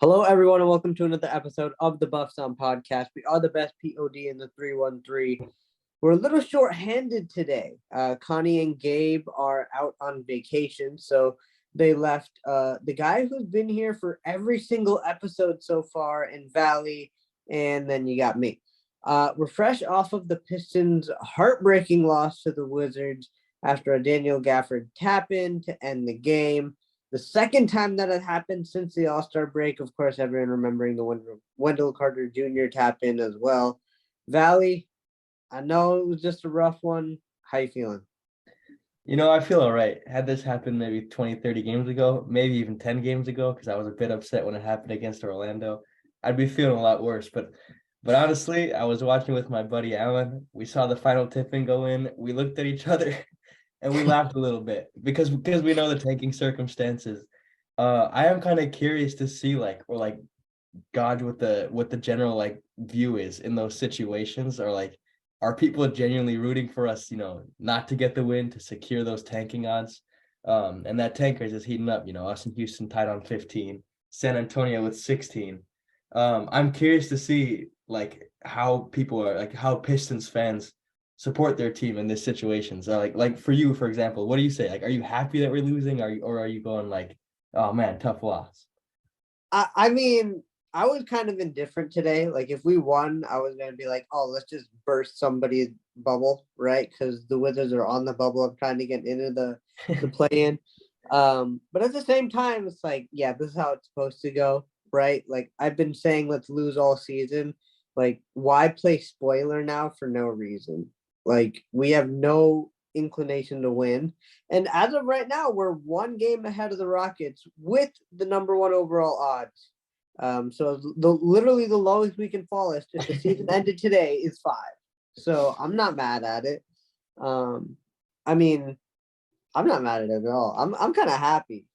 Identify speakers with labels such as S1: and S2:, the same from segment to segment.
S1: Hello, everyone, and welcome to another episode of the Buff Sound Podcast. We are the best POD in the 313. We're a little short-handed today. Connie and Gabe are out on vacation, so they left the guy who's been here for every single episode so far in Valley, and then you got me. We're fresh off of the Pistons' heartbreaking loss to the Wizards after a Daniel Gafford tap-in to end the game. The second time that had happened since the All-Star break, of course, everyone remembering the Wendell Carter Jr. tap in as well. Valley, I know it was just a rough one. How you feeling?
S2: I feel all right. Had this happened maybe 20, 30 games ago, maybe even 10 games ago, because I was a bit upset when it happened against Orlando, I'd be feeling a lot worse. But honestly, I was watching with my buddy Alan. We saw the final tip-in go in. We looked at each other and we laughed a little bit because we know the tanking circumstances. I am kind of curious to see gauge what the general view is in those situations, or are people genuinely rooting for us, not to get the win, to secure those tanking odds? And that tankers is heating up, us and Houston tied on 15, San Antonio with 16. I'm curious to see how people are, how Pistons fans support their team in this situation. So like for you, for example, what do you say? Are you happy that we're losing? Or are you going oh man, tough loss?
S1: I mean, I was kind of indifferent today. Like, if we won, I was going to be like, oh, let's just burst somebody's bubble, right? Because the Wizards are on the bubble of trying to get into the play-in. But at the same time, it's like, yeah, this is how it's supposed to go, right? Like, I've been saying let's lose all season. Like, why play spoiler now for no reason? Like, we have no inclination to win. And as of right now, we're one game ahead of the Rockets with the number one overall odds. So literally the lowest we can fall is if the season ended today is 5. So I'm not mad at it. I mean, I'm not mad at it at all. I'm kind of happy,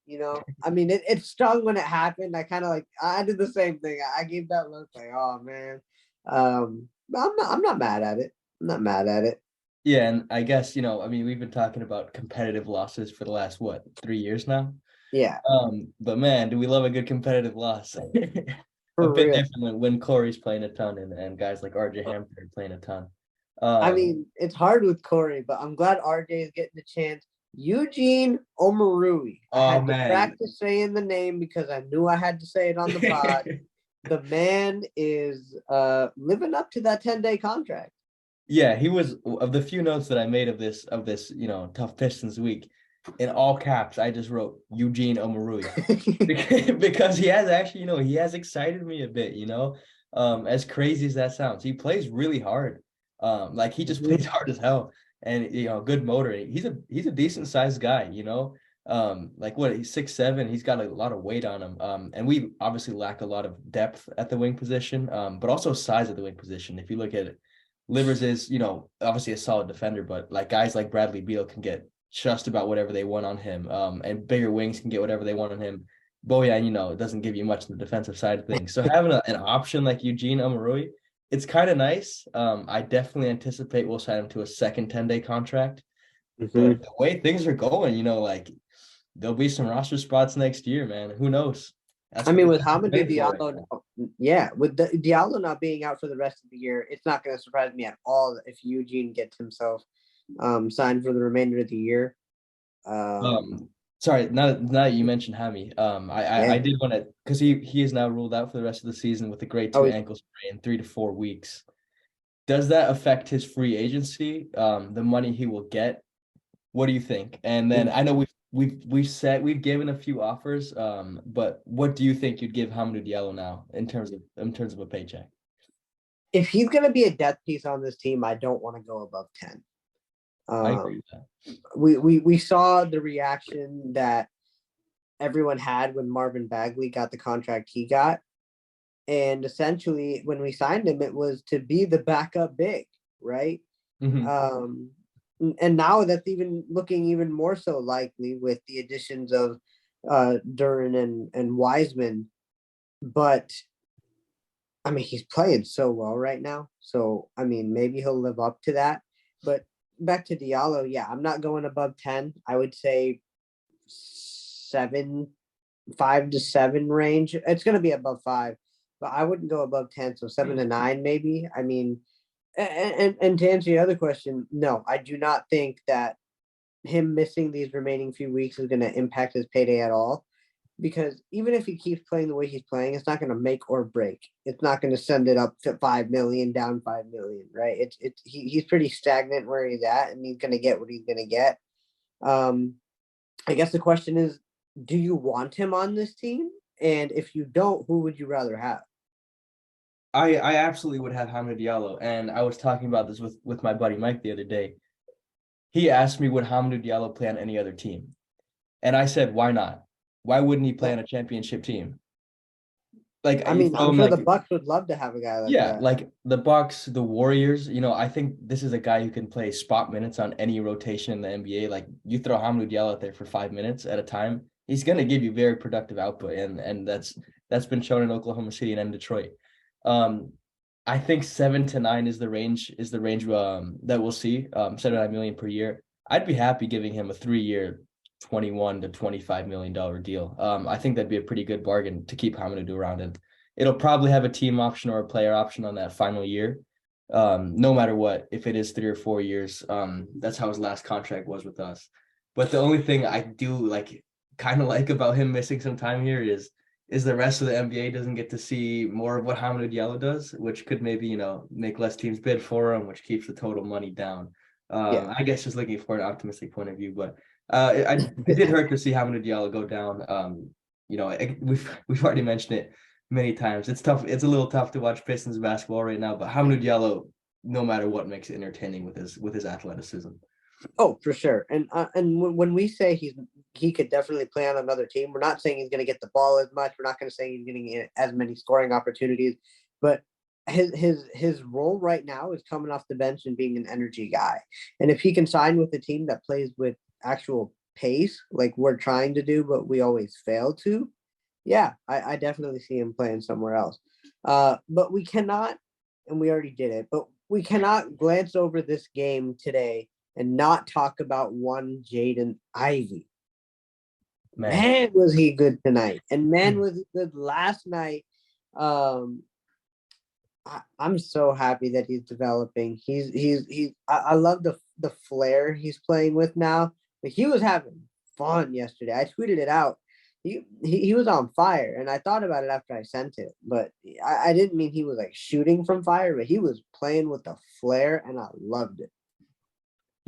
S1: I mean, it stung when it happened. I did the same thing. I gave that look like, oh man. But I'm not mad at it. I'm not mad at it.
S2: Yeah, and I guess, I mean, we've been talking about competitive losses for the last, 3 years now?
S1: Yeah,
S2: But man, do we love a good competitive loss? A
S1: for
S2: bit
S1: real.
S2: different when Corey's playing a ton and guys like RJ Hampton are playing a ton.
S1: I
S2: Um,
S1: mean, it's hard with Corey, but I'm glad RJ is getting a chance. Eugene Omarui. I
S2: oh
S1: had to
S2: man.
S1: practice saying the name because I knew I had to say it on the pod. The man is living up to that 10-day contract.
S2: Yeah, he was of the few notes that I made of this, tough Pistons week. In all caps, I just wrote Eugene Omarui because he has actually, he has excited me a bit, as crazy as that sounds. He plays really hard. Like he just plays hard as hell, and good motor. He's a decent sized guy, like what, he's 6'7". He's got a lot of weight on him. And we obviously lack a lot of depth at the wing position, but also size at the wing position. If you look at it, Livers is, obviously a solid defender, but like guys like Bradley Beal can get just about whatever they want on him. And bigger wings can get whatever they want on him. Boyan, it doesn't give you much on the defensive side of things. So having an option like Eugene Omarui, it's kind of nice. I definitely anticipate we'll sign him to a second 10-day contract.
S1: Mm-hmm.
S2: But the way things are going, there'll be some roster spots next year, man. Who knows? That's
S1: I
S2: what
S1: mean,
S2: this
S1: with
S2: is
S1: Hamidou
S2: playing for right
S1: Diallo,
S2: now.
S1: yeah, with Diallo not being out for the rest of the year, it's not going to surprise me at all if Eugene gets himself signed for the remainder of the year. Um,
S2: Sorry, now that you mentioned Hammy, I
S1: yeah.
S2: did want to, because he is now ruled out for the rest of the season with a grade
S1: Oh,
S2: 2 ankle sprain in 3 to 4 weeks. Does that affect his free agency? The money he will get? What do you think? And then I know we've given a few offers, but what do you think you'd give Hamidou Diallo now in terms of a paycheck?
S1: if he's going to be a death piece on this team, I don't want to go above 10.
S2: I agree
S1: Um,
S2: with that.
S1: we saw the reaction that everyone had when Marvin Bagley got the contract he got. And essentially, when we signed him, it was to be the backup big, right?
S2: Hmm.
S1: Um, and now that's even looking even more so likely with the additions of Duran and Wiseman. But I mean, he's playing so well right now. So I mean, maybe he'll live up to that. But back to Diallo, yeah, I'm not going above 10. I would say 7 5 to 7 range. It's going to be above 5, but I wouldn't go above 10. So 7 to 9, maybe. I mean, and to answer your other question, no, I do not think that him missing these remaining few weeks is going to impact his payday at all. Because even if he keeps playing the way he's playing, it's not going to make or break. It's not going to send it up to 5 million, down 5 million, right? He's pretty stagnant where he's at, and he's going to get what he's going to get. Um, I guess the question is, do you want him on this team? And if you don't, who would you rather have?
S2: I absolutely would have Hamid Diallo, and I was talking about this with my buddy Mike the other day. He asked me, would Hamidou Diallo play on any other team? And I said, why not? Why wouldn't he play on a championship team? Like
S1: I
S2: you
S1: mean,
S2: throw
S1: I'm
S2: him
S1: sure
S2: like
S1: the Bucks would love to have a guy like
S2: yeah,
S1: that.
S2: like the Bucks, the Warriors, I think this is a guy who can play spot minutes on any rotation in the NBA. Like you throw Hamidou Diallo out there for 5 minutes at a time, he's gonna give you very productive output, and that's been shown in Oklahoma City and in Detroit. Um, I think 7 to 9 is the range that we'll see. 7 to 9 million per year. I'd be happy giving him a 3 year, $21 to $25 million deal. I think that'd be a pretty good bargain to keep Hamidou around, and it'll probably have a team option or a player option on that final year. No matter what, if it is 3 or 4 years, that's how his last contract was with us. But the only thing I do kind of like about him missing some time here is the rest of the NBA doesn't get to see more of what Hamidou Diallo does, which could maybe, make less teams bid for him, which keeps the total money down.
S1: Yeah.
S2: I guess just looking for an optimistic point of view, but it did hurt to see Hamidou Diallo go down. We've already mentioned it many times. It's tough. It's a little tough to watch Pistons basketball right now, but Hamidou Diallo, no matter what, makes it entertaining with his athleticism.
S1: Oh, for sure. And when we say he could definitely play on another team, we're not saying he's going to get the ball as much. We're not going to say he's getting as many scoring opportunities, but his role right now is coming off the bench and being an energy guy. And if he can sign with a team that plays with actual pace, like we're trying to do, but we always fail to, yeah, I definitely see him playing somewhere else. But we cannot, and we already did it, but we cannot glance over this game today and not talk about one Jaden Ivey.
S2: Man,
S1: Man, was he good tonight, and man, was he good last night. Um, I'm so happy that he's developing. I love the flair he's playing with now. But he was having fun yesterday. I tweeted it out. He was on fire, and I thought about it after I sent it. But I didn't mean he was like shooting from fire, but he was playing with the flair, and I loved it.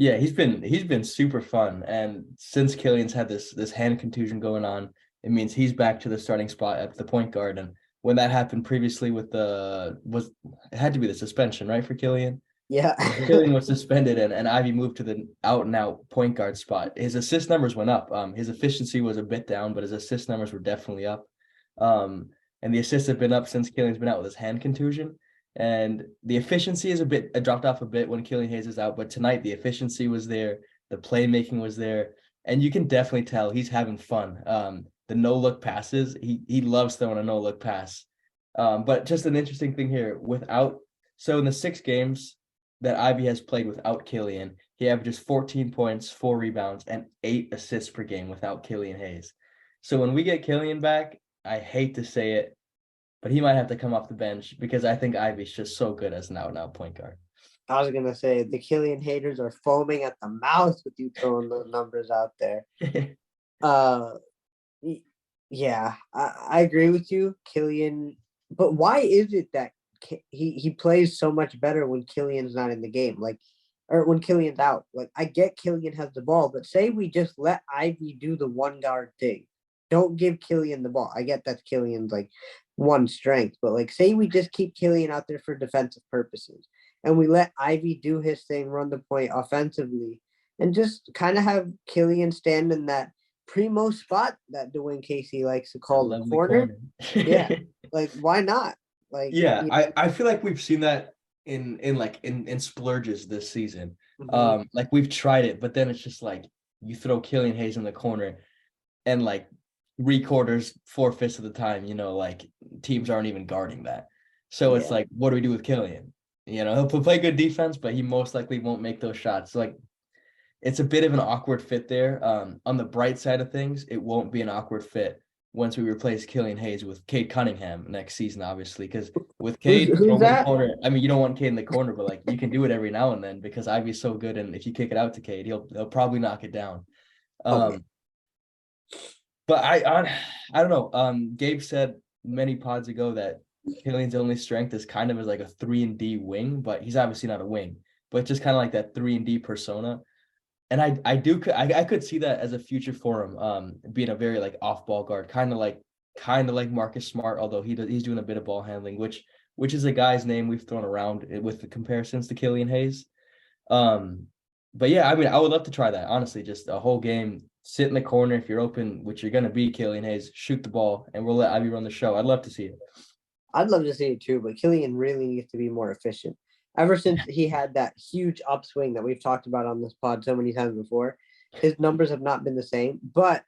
S2: yeah, he's been super fun, and since Killian's had this hand contusion going on, it means he's back to the starting spot at the point guard. And when that happened previously with it had to be the suspension, right, for Killian?
S1: Yeah.
S2: Killian was suspended, and Ivy moved to the out and out point guard spot. His assist numbers went up. His efficiency was a bit down, but his assist numbers were definitely up. And the assists have been up since Killian's been out with his hand contusion. And the efficiency is dropped off a bit when Killian Hayes is out, but tonight the efficiency was there, the playmaking was there, and you can definitely tell he's having fun. The no look passes, he loves throwing a no look pass. But just an interesting thing here, so in the 6 games that Ivy has played without Killian, he averages 14 points, 4 rebounds, and 8 assists per game without Killian Hayes. So when we get Killian back, I hate to say it, but he might have to come off the bench because I think Ivy's just so good as an out-and-out point guard.
S1: I was gonna say the Killian haters are foaming at the mouth with you throwing those numbers out there. Uh, yeah, I agree with you, Killian. But why is it that he plays so much better when Killian's not in the game? Like, or when Killian's out. Like, I get Killian has the ball, but say we just let Ivy do the one guard thing. Don't give Killian the ball. I get that's Killian's like one strength, but like say we just keep Killian out there for defensive purposes and we let Ivy do his thing, run the point offensively, and just kind of have Killian stand in that primo spot that Dwayne Casey likes to
S2: That
S1: call the
S2: lovely
S1: corner.
S2: corner.
S1: Yeah. Like, why not? Like,
S2: Yeah, I feel like we've seen that in splurges this season.
S1: mhm.
S2: Like we've tried it, but then it's just like you throw Killian Hayes in the corner and like 3/4, 4/5 of the time, like teams aren't even guarding that. So it's
S1: Yeah.
S2: like, what do we do with Killian? He'll play good defense, but he most likely won't make those shots. So like it's a bit of an awkward fit there. On the bright side of things, it won't be an awkward fit once we replace Killian Hayes with Cade Cunningham next season, obviously, because with
S1: Who's
S2: Cade, throw
S1: who's
S2: him in the
S1: that?
S2: corner. I mean, you don't want Cade in the corner, but like you can do it every now and then because Ivy's so good, and if you kick it out to Cade, he'll probably knock it down.
S1: Oh yeah.
S2: Um, but I don't know. Gabe said many pods ago that Killian's only strength is kind of as like a 3-and-D wing, but he's obviously not a wing, but just kind of like that 3-and-D persona. And I could see that as a future for him, being a very like off ball guard, kind of like Marcus Smart, although he's doing a bit of ball handling, which is a guy's name we've thrown around with the comparisons to Killian Hayes. But yeah, I mean, I would love to try that, honestly, just a whole game, sit in the corner if you're open, which you're gonna be Killian Hayes, shoot the ball, and we'll let Ivy run the show. I'd love to see it.
S1: I'd love to see it too, but Killian really needs to be more efficient. Ever since he had that huge upswing that we've talked about on this pod so many times before, his numbers have not been the same. But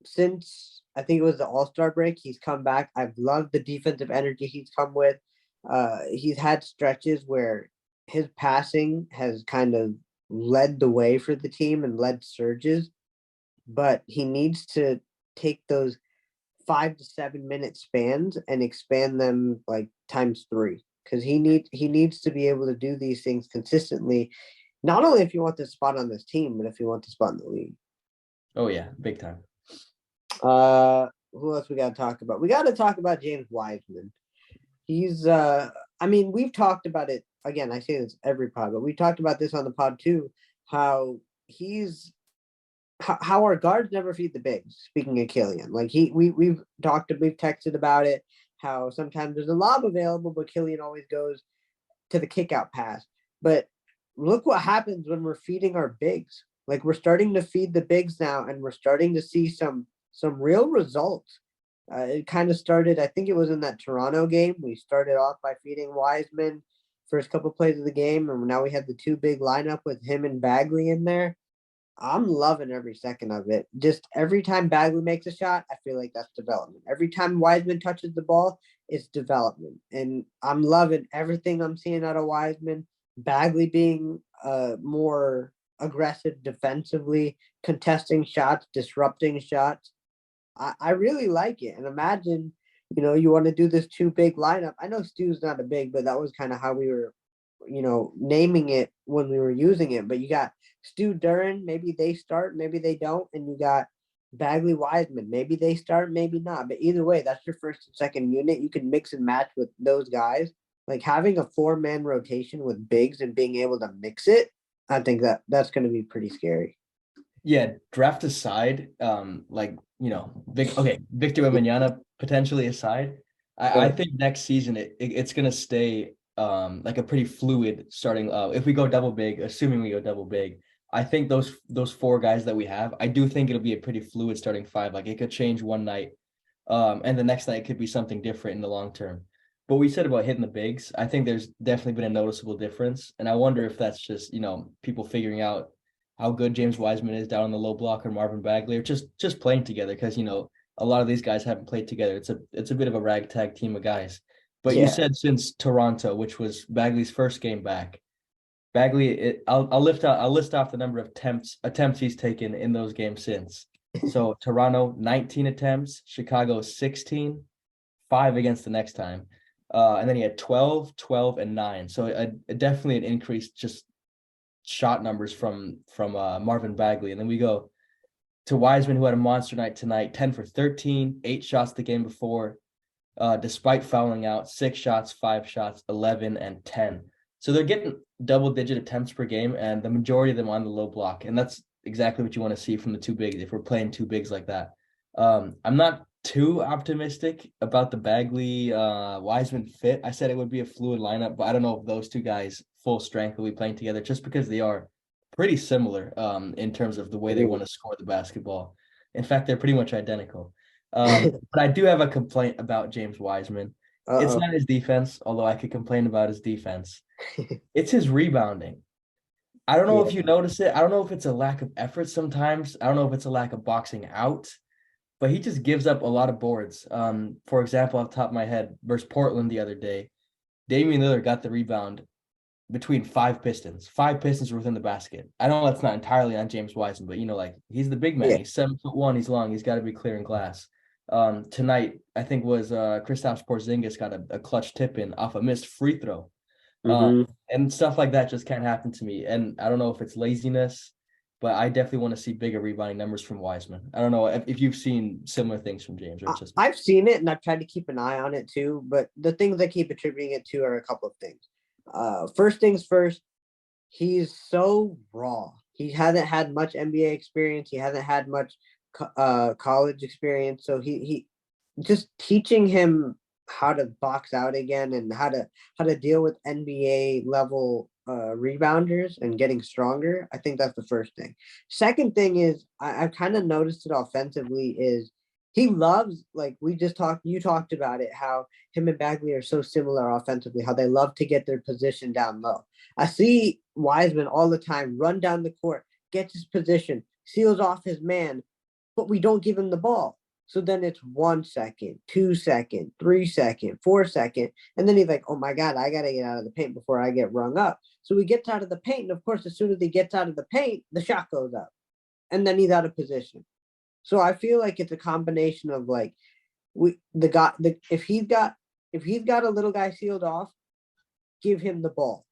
S1: since I think it was the All-Star break, he's come back. I've loved the defensive energy he's come with. He's had stretches where his passing has kind of led the way for the team and led surges, but he needs to take those 5 to 7 minute spans and expand them like times three, because he needs to be able to do these things consistently, not only if you want the spot on this team, but if you want the spot in the league.
S2: Oh yeah, big time.
S1: Who else we got to talk about? We got to talk about James Wiseman. He's I mean, we've talked about it again. I say this every pod, but we talked about this on the pod too, how he's how our guards never feed the bigs. Speaking of Killian, like we've texted about it. How sometimes there's a lob available, but Killian always goes to the kick out pass. But look what happens when we're feeding our bigs. Like we're starting to feed the bigs now, and we're starting to see some real results. It kind of started, I think it was in that Toronto game. We started off by feeding Wiseman first couple plays of the game, and now we have the two big lineup with him and Bagley in there. I'm loving every second of it. Just every time Bagley makes a shot, I feel like that's development. Every time Wiseman touches the ball, it's development. And I'm loving everything I'm seeing out of Wiseman. Bagley being more aggressive defensively, contesting shots, disrupting shots. I really like it. And imagine, you want to do this two big lineup. I know Stu's not a big, but that was kind of how we were, naming it when we were using it. But you got Stu Duran, maybe they start, maybe they don't, and you got Bagley Wiseman, maybe they start, maybe not. But either way, that's your first and second unit. You can mix and match with those guys. Like having a 4-man rotation with bigs and being able to mix it, I think that's going to be pretty scary.
S2: Yeah, draft aside, Victor Wembanyama potentially aside, I
S1: Right.
S2: think next season it's gonna stay like a pretty fluid starting. If we go double big, assuming we go double big, I think those four guys that we have, I do think it'll be a pretty fluid starting five. Like it could change one night, and the next night could be something different in the long term. But we said about hitting the bigs, I think there's definitely been a noticeable difference, and I wonder if that's just people figuring out how good James Wiseman is down on the low block, or Marvin Bagley, or just playing together, because a lot of these guys haven't played together. It's a bit of a ragtag team of guys. But you
S1: Yeah.
S2: said since Toronto, which was Bagley's first game back, I'll list off the number of attempts he's taken in those games since. So Toronto 19 attempts, Chicago 16, 5 against the next time. And then he had 12, 12, and 9. So definitely an increase just shot numbers from Marvin Bagley. And then we go to Wiseman, who had a monster night tonight, 10 for 13, 8 shots the game before, despite fouling out, 6 shots, 5 shots, 11, and 10. So they're getting double-digit attempts per game, and the majority of them on the low block. And that's exactly what you want to see from the two bigs if we're playing two bigs like that. I'm not too optimistic about the Bagley Wiseman fit. I said it would be a fluid lineup, but I don't know if those two guys full strength will be playing together, just because they are pretty similar in terms of the way they want to score the basketball. In fact, they're pretty much identical. But I do have a complaint about James Wiseman. It's
S1: Uh-oh.
S2: not his defense, although I could complain about his defense. It's his rebounding. I don't know
S1: Yeah.
S2: if you notice it. I don't know if it's a lack of effort sometimes. I don't know if it's a lack of boxing out, but he just gives up a lot of boards. For example, off the top of my head, versus Portland the other day, Damian Lillard got the rebound between 5 Pistons. 5 Pistons were within the basket. I know that's not entirely on James Wiseman, but like he's the big man.
S1: Yeah.
S2: He's 7'1". He's long. He's got to be clearing glass. tonight, I think was Kristaps Porzingis got a clutch tip in off a missed free throw.
S1: Mm-hmm.
S2: And stuff like that just can't happen to me. And I don't know if it's laziness, but I definitely want to see bigger rebounding numbers from Wiseman. I don't know if you've seen similar things from James or it's just
S1: I've seen it and I've tried to keep an eye on it too, but the things I keep attributing it to are a couple of things. First things first, he's so raw. He hasn't had much NBA experience. He hasn't had much college experience. So he just teaching him how to box out again and how to deal with NBA level rebounders and getting stronger. I think that's the first thing. Second thing is I've kind of noticed it offensively is he loves, like we just talked, you talked about it, how him and Bagley are so similar offensively, how they love to get their position down low. I see Wiseman all the time run down the court, gets his position, seals off his man, but we don't give him the ball. So then it's 1 second, 2 second, 3 second, 4 second. And then he's like, oh my God, I got to get out of the paint before I get rung up. So he gets out of the paint. And of course, as soon as he gets out of the paint, the shot goes up. And then he's out of position. So I feel like it's a combination of like if he's got a little guy sealed off, give him the ball.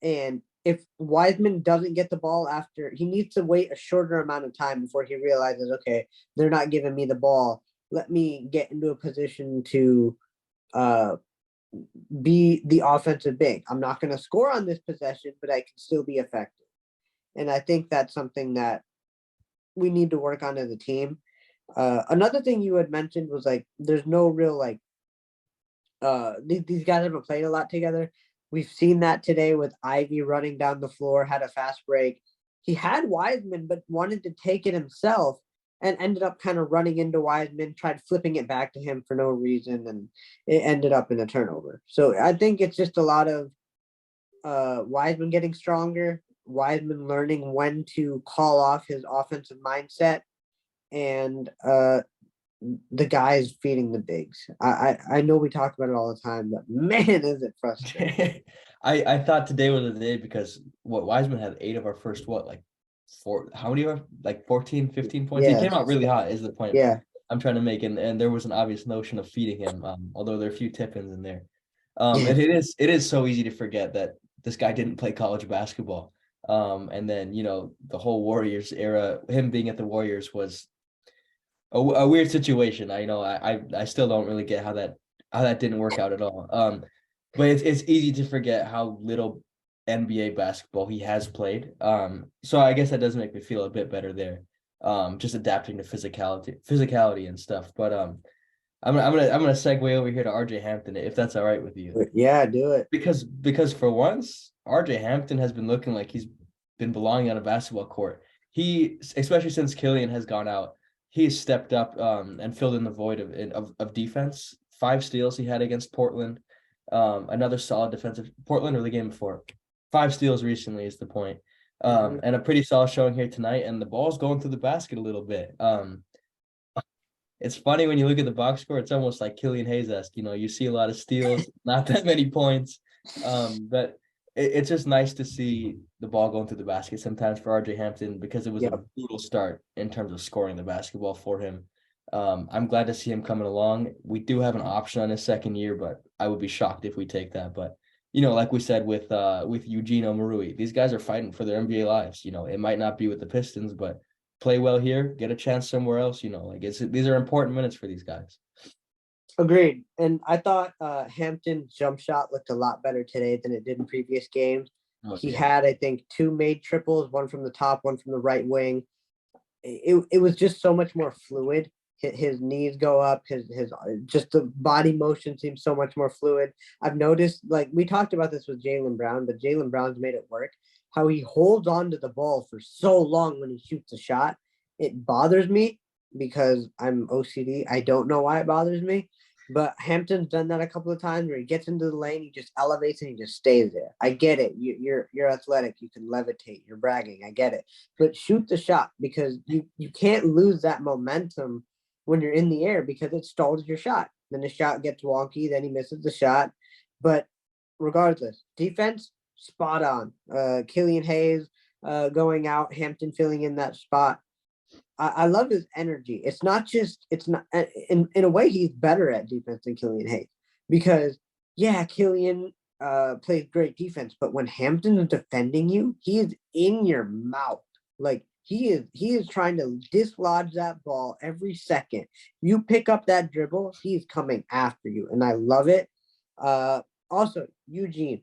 S1: And if Wiseman doesn't get the ball after, he needs to wait a shorter amount of time before he realizes, okay, they're not giving me the ball. Let me get into a position to uh, be the offensive big. I'm not going to score on this possession, but I can still be effective. And I think that's something that we need to work on as a team. Another thing you had mentioned was like, there's no real like, these guys haven't played a lot together. We've seen that today with Ivy running down the floor, had a fast break. He had Wiseman, but wanted to take it himself and ended up kind of running into Wiseman, tried flipping it back to him for no reason, and it ended up in a turnover. So I think it's just a lot of Wiseman getting stronger, Wiseman learning when to call off his offensive mindset, and the guys feeding the bigs. I know we talk about it all the time, but man, is it frustrating.
S2: I thought today was the day because Wiseman had 8 of our first like four, how many are like 14, 15 points. He
S1: Yeah,
S2: came out really hot is the point
S1: yeah,
S2: I'm trying to make, and there was an obvious notion of feeding him, although there are a few tip-ins in there.
S1: yeah.
S2: And it is so easy to forget that this guy didn't play college basketball. And then the whole Warriors era, him being at the Warriors was a weird situation. I still don't really get how that didn't work out at all. But it's easy to forget how little NBA basketball he has played. So I guess that does make me feel a bit better there. Just adapting to physicality and stuff. But I'm gonna segue over here to RJ Hampton if that's all right with you.
S1: Yeah, do it.
S2: Because for once, RJ Hampton has been looking like he's been belonging on a basketball court. He, especially since Killian has gone out, he's stepped up and filled in the void of defense. 5 steals he had against Portland. Another solid defensive Portland or the game before. 5 steals recently is the point. And a pretty solid showing here tonight. And the ball's going through the basket a little bit. It's funny when you look at the box score, it's almost like Killian Hayes-esque. You see a lot of steals, not that many points. But it's just nice to see the ball going through the basket sometimes for RJ Hampton because it was a
S1: Yep.
S2: brutal start in terms of scoring the basketball for him. I'm glad to see him coming along. We do have an option on his second year, but I would be shocked if we take that. But like we said with Eugenio Marui, these guys are fighting for their NBA lives. It might not be with the Pistons, but play well here, get a chance somewhere else. These are important minutes for these guys.
S1: Agreed. And I thought Hampton's jump shot looked a lot better today than it did in previous games. He had, I think, 2 made triples, one from the top, one from the right wing. It was just so much more fluid. His knees go up, his just the body motion seems so much more fluid. I've noticed, like we talked about this with Jaylen Brown, but Jaylen Brown's made it work. How he holds on to the ball for so long when he shoots a shot. It bothers me because I'm OCD. I don't know why it bothers me. But Hampton's done that a couple of times where he gets into the lane, he just elevates and he just stays there. I get it. You're athletic. You can levitate. You're bragging. I get it. But shoot the shot because you can't lose that momentum when you're in the air because it stalls your shot. Then the shot gets wonky. Then he misses the shot. But regardless, defense, spot on. Killian Hayes going out, Hampton filling in that spot. I love his energy. It's not just it's not in a way he's better at defense than Killian Hayes because yeah, Killian plays great defense, but when Hampton is defending you, he is in your mouth. Like he is trying to dislodge that ball every second. You pick up that dribble, he's coming after you, and I love it. Also, Eugene,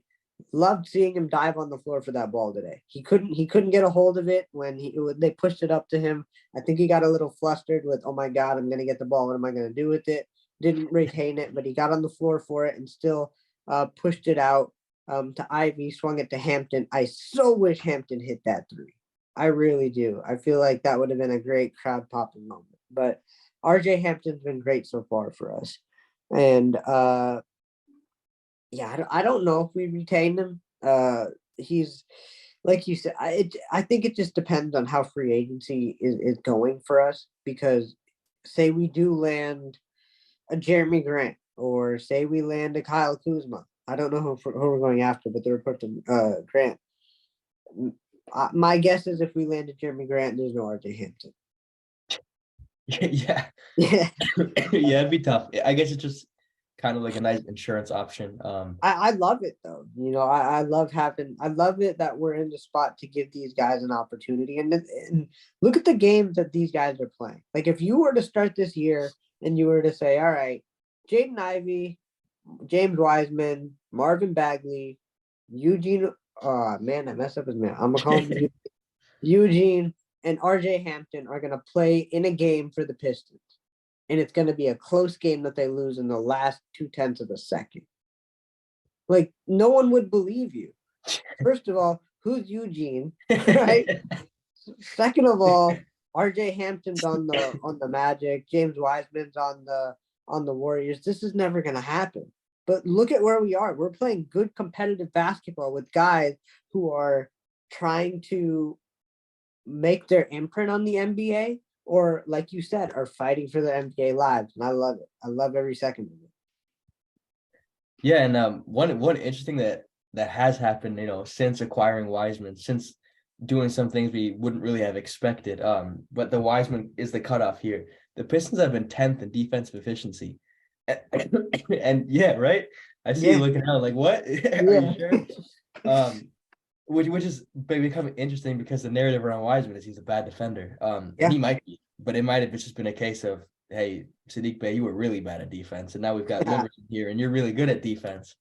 S1: loved seeing him dive on the floor for that ball today. He couldn't get a hold of it when they pushed it up to him. I think he got a little flustered with, oh my God, I'm gonna get the ball. What am I gonna do with it? Didn't retain it, but he got on the floor for it and still pushed it out to Ivy, swung it to Hampton. I so wish Hampton hit that three. I really do. I feel like that would have been a great crowd popping moment. But RJ Hampton's been great so far for us. And yeah, I don't know if we retain him. He's like you said. I think it just depends on how free agency is going for us. Because say we do land a Jeremy Grant, or say we land a Kyle Kuzma. I don't know who we're going after, but they're putting Grant. My guess is if we landed Jeremy Grant, there's no RJ Hampton.
S2: Yeah.
S1: Yeah,
S2: Yeah, it'd be tough. I guess it's just kind of like a nice insurance option.
S1: I love it though. I love it that we're in the spot to give these guys an opportunity. And look at the games that these guys are playing. Like if you were to start this year and you were to say, all right, Jaden Ivey, James Wiseman, Marvin Bagley, Eugene. Oh man, I messed up his man. I'm gonna call him Eugene and RJ Hampton are gonna play in a game for the Pistons. And it's gonna be a close game that they lose in the last 0.2 of a second. Like no one would believe you. First of all, who's Eugene? Right? Second of all, RJ Hampton's on the Magic, James Wiseman's on the Warriors. This is never gonna happen. But look at where we are. We're playing good competitive basketball with guys who are trying to make their imprint on the NBA, or like you said, are fighting for their NBA lives. And I love it. I love every second of it.
S2: Yeah, and one interesting that has happened, since acquiring Wiseman, since doing some things we wouldn't really have expected. But the Wiseman is the cutoff here. The Pistons have been 10th in defensive efficiency. And yeah, right. I see you
S1: Yeah.
S2: looking out like, what? Are you
S1: Yeah.
S2: sure? Which is becoming interesting because the narrative around Wiseman is he's a bad defender. And
S1: Yeah.
S2: he might be, but it might have just been a case of, hey, Sadiq Bey, you were really bad at defense, and now we've got
S1: Yeah.
S2: Liberty here, and you're really good at defense.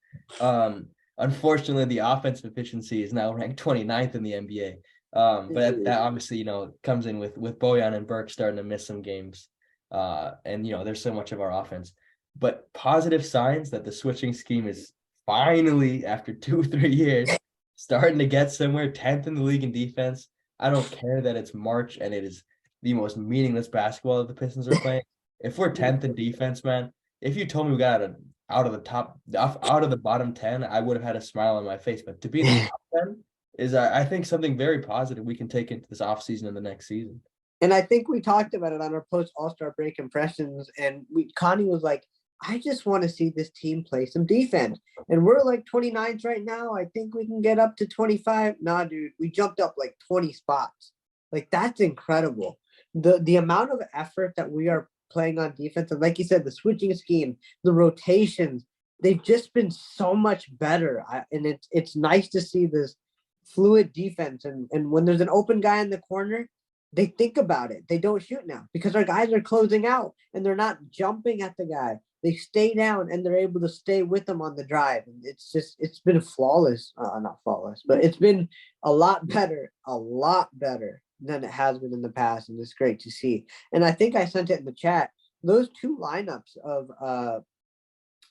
S2: Unfortunately, the offensive efficiency is now ranked 29th in the NBA. But that obviously, comes in with Bojan and Burke starting to miss some games. And there's so much of our offense. But positive signs that the switching scheme is finally, after 2-3 years, starting to get somewhere. 10th in the league in defense. I don't care that it's March and it is the most meaningless basketball that the Pistons are playing. If we're 10th in defense, man, if you told me we got out of the bottom 10, I would have had a smile on my face. But to be in the top 10 is, I think, something very positive we can take into this offseason and the next season.
S1: And I think we talked about it on our post All-Star break impressions. And Connie was like, I just want to see this team play some defense. And we're like 29th right now. I think we can get up to 25. Nah, dude, we jumped up like 20 spots. Like that's incredible. The amount of effort that we are playing on defense, and like you said, the switching scheme, the rotations, they've just been so much better. And it's nice to see this fluid defense. And when there's an open guy in the corner, they think about it. They don't shoot now because our guys are closing out and they're not jumping at the guy. They stay down and they're able to stay with them on the drive. And it's been flawless, not flawless, but it's been a lot better than it has been in the past. And it's great to see. And I think I sent it in the chat. Those two lineups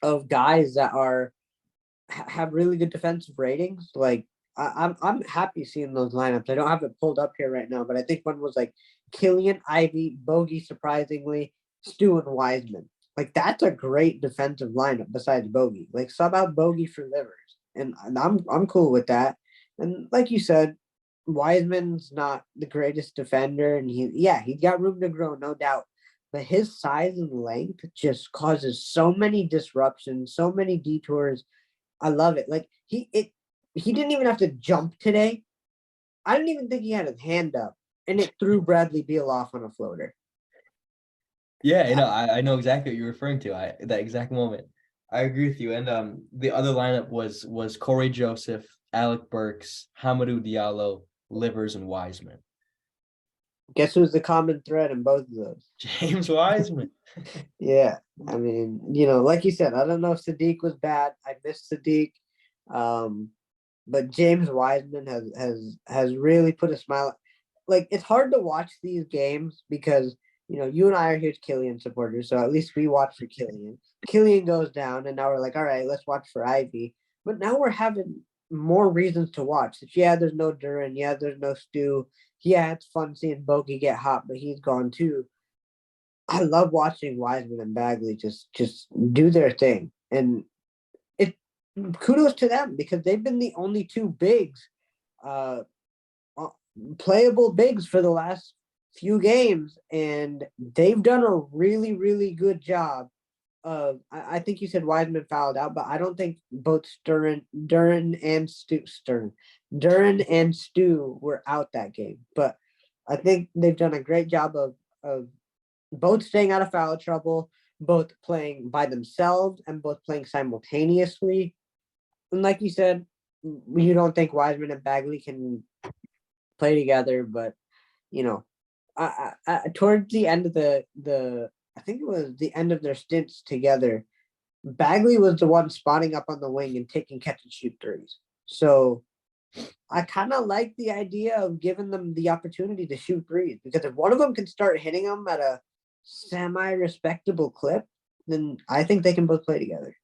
S1: of guys that have really good defensive ratings, like I'm happy seeing those lineups. I don't have it pulled up here right now, but I think one was like Killian, Ivy, Bogey, surprisingly, Stu, and Wiseman. Like that's a great defensive lineup besides Bogey. Like sub out Bogey for Livers, and I'm cool with that. And like you said, Wiseman's not the greatest defender, and he's got room to grow, no doubt. But his size and length just causes so many disruptions, so many detours. I love it. Like he didn't even have to jump today. I didn't even think he had his hand up. and it threw Bradley Beal off on a floater.
S2: Yeah, I know exactly what you're referring to. That exact moment. I agree with you. And the other lineup was Corey Joseph, Alec Burks, Hamidou Diallo, Livers, and Wiseman.
S1: Guess who's the common thread in both of those?
S2: James Wiseman.
S1: Yeah, I mean, like you said, I don't know if Sadiq was bad. I missed Sadiq, but James Wiseman has really put a smile. Like, it's hard to watch these games because you and I are huge Killian supporters, so at least we watch for Killian. Killian goes down, and now we're like, all right, let's watch for Ivy. But now we're having more reasons to watch. Yeah, there's no Duran. Yeah, there's no Stu. Yeah, it's fun seeing Bogey get hot, but he's gone too. I love watching Wiseman and Bagley just do their thing, and it kudos to them because they've been the only two bigs, uh, playable bigs for the last few games, and they've done a really, really good job. I think you said Wiseman fouled out, but I don't think both Duran and Stu were out that game. But I think they've done a great job of both staying out of foul trouble, both playing by themselves, and both playing simultaneously. And like you said, you don't think Wiseman and Bagley can play together, but towards the end of the I think it was the end of their stints together, Bagley was the one spotting up on the wing and taking catch and shoot threes. So I kind of like the idea of giving them the opportunity to shoot threes, because if one of them can start hitting them at a semi-respectable clip, then I think they can both play together.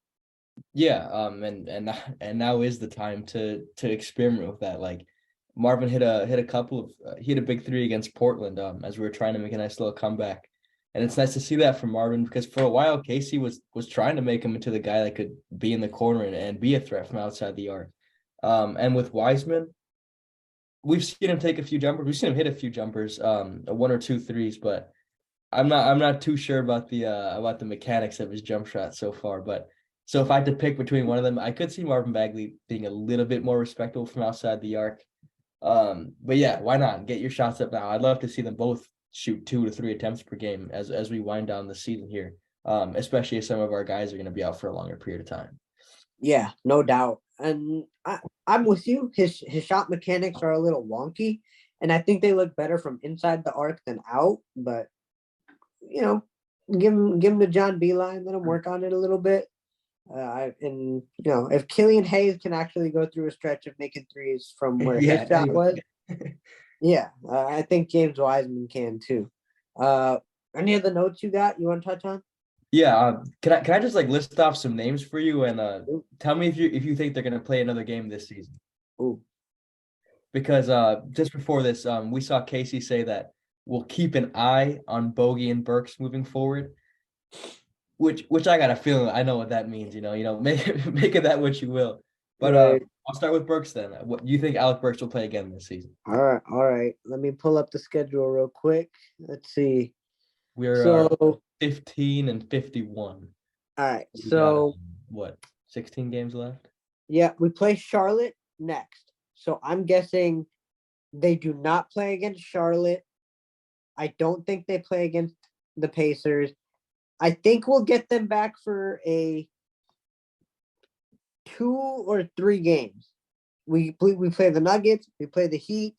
S2: Yeah, and now is the time to experiment with that. Like Marvin hit a couple of he hit a big three against Portland as we were trying to make a nice little comeback. And it's nice to see that from Marvin, because for a while Casey was trying to make him into the guy that could be in the corner and be a threat from outside the arc. And with Wiseman, we've seen him take a few jumpers. We've seen him hit a few jumpers, one or two threes, but I'm not too sure about the mechanics of his jump shot so far. But so if I had to pick between one of them, I could see Marvin Bagley being a little bit more respectable from outside the arc. But yeah, why not get your shots up now? I'd love to see them both shoot 2 to 3 attempts per game as we wind down the season here. Especially if some of our guys are going to be out for a longer period of time.
S1: Yeah, no doubt. And I'm with you. His shot mechanics are a little wonky, and I think they look better from inside the arc than out. But give him the John B line, let him work on it a little bit. If Killian Hayes can actually go through a stretch of making threes from where his shot was, yeah, I think James Wiseman can too. Any other notes you got you want to touch on?
S2: Yeah, can I just like list off some names for you and tell me if you think they're gonna play another game this season?
S1: Ooh.
S2: Because just before this, we saw Casey say that we'll keep an eye on Bogey and Burks moving forward. Which I got a feeling I know what that means. Make of that what you will. But
S1: right.
S2: I'll start with Burks then. What do you think Alec Burks will play again this season?
S1: All right. Let me pull up the schedule real quick. Let's see.
S2: We're 15 and 51.
S1: All right. So
S2: what? 16 games left?
S1: Yeah, we play Charlotte next. So I'm guessing they do not play against Charlotte. I don't think they play against the Pacers. I think we'll get them back for a 2 or 3 games. We play the Nuggets, we play the Heat,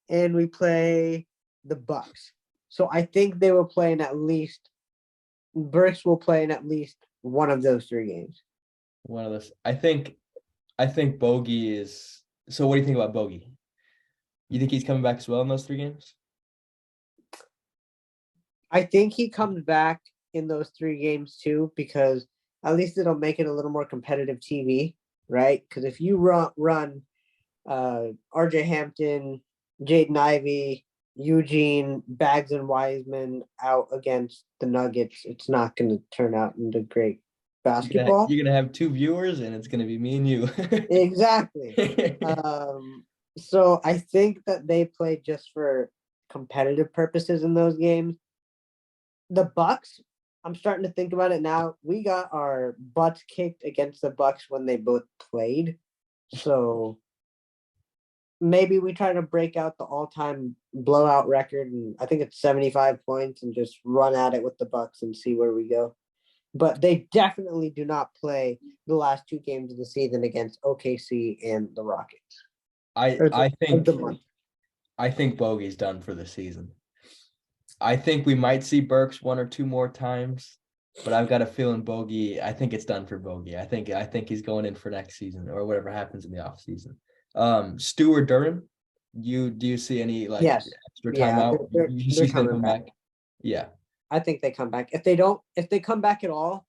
S1: and we play the Bucks. So I think they will play in at least Burks will play in at least one of those 3 games.
S2: One of those. I think Bogey is. So what do you think about Bogey? You think he's coming back as well in those 3 games?
S1: I think he comes back in those 3 games too, because at least it'll make it a little more competitive TV, right? Because if you run RJ Hampton, Jaden Ivey, Eugene, Bags, and Wiseman out against the Nuggets, it's not going to turn out into great basketball.
S2: You're gonna have 2 viewers, and it's gonna be me and you.
S1: Exactly. So I think that they play just for competitive purposes in those games. The Bucks, I'm starting to think about it now. We got our butts kicked against the Bucks when they both played. So maybe we try to break out the all-time blowout record, and I think it's 75 points, and just run at it with the Bucks and see where we go. But they definitely do not play the last 2 games of the season against OKC and the Rockets.
S2: I
S1: Or
S2: I
S1: the
S2: think
S1: month.
S2: I think Bogey's done for the season. I think we might see Burks 1 or 2 more times, but I've got a feeling Bogey. I think it's done for Bogey. I think he's going in for next season or whatever happens in the offseason. Stewart Duran, do you see any like
S1: Yes.
S2: extra
S1: Yeah,
S2: timeout? You see
S1: they're
S2: he's gonna
S1: coming
S2: come
S1: back.
S2: back? Yeah.
S1: I think they come back. If they come back at all,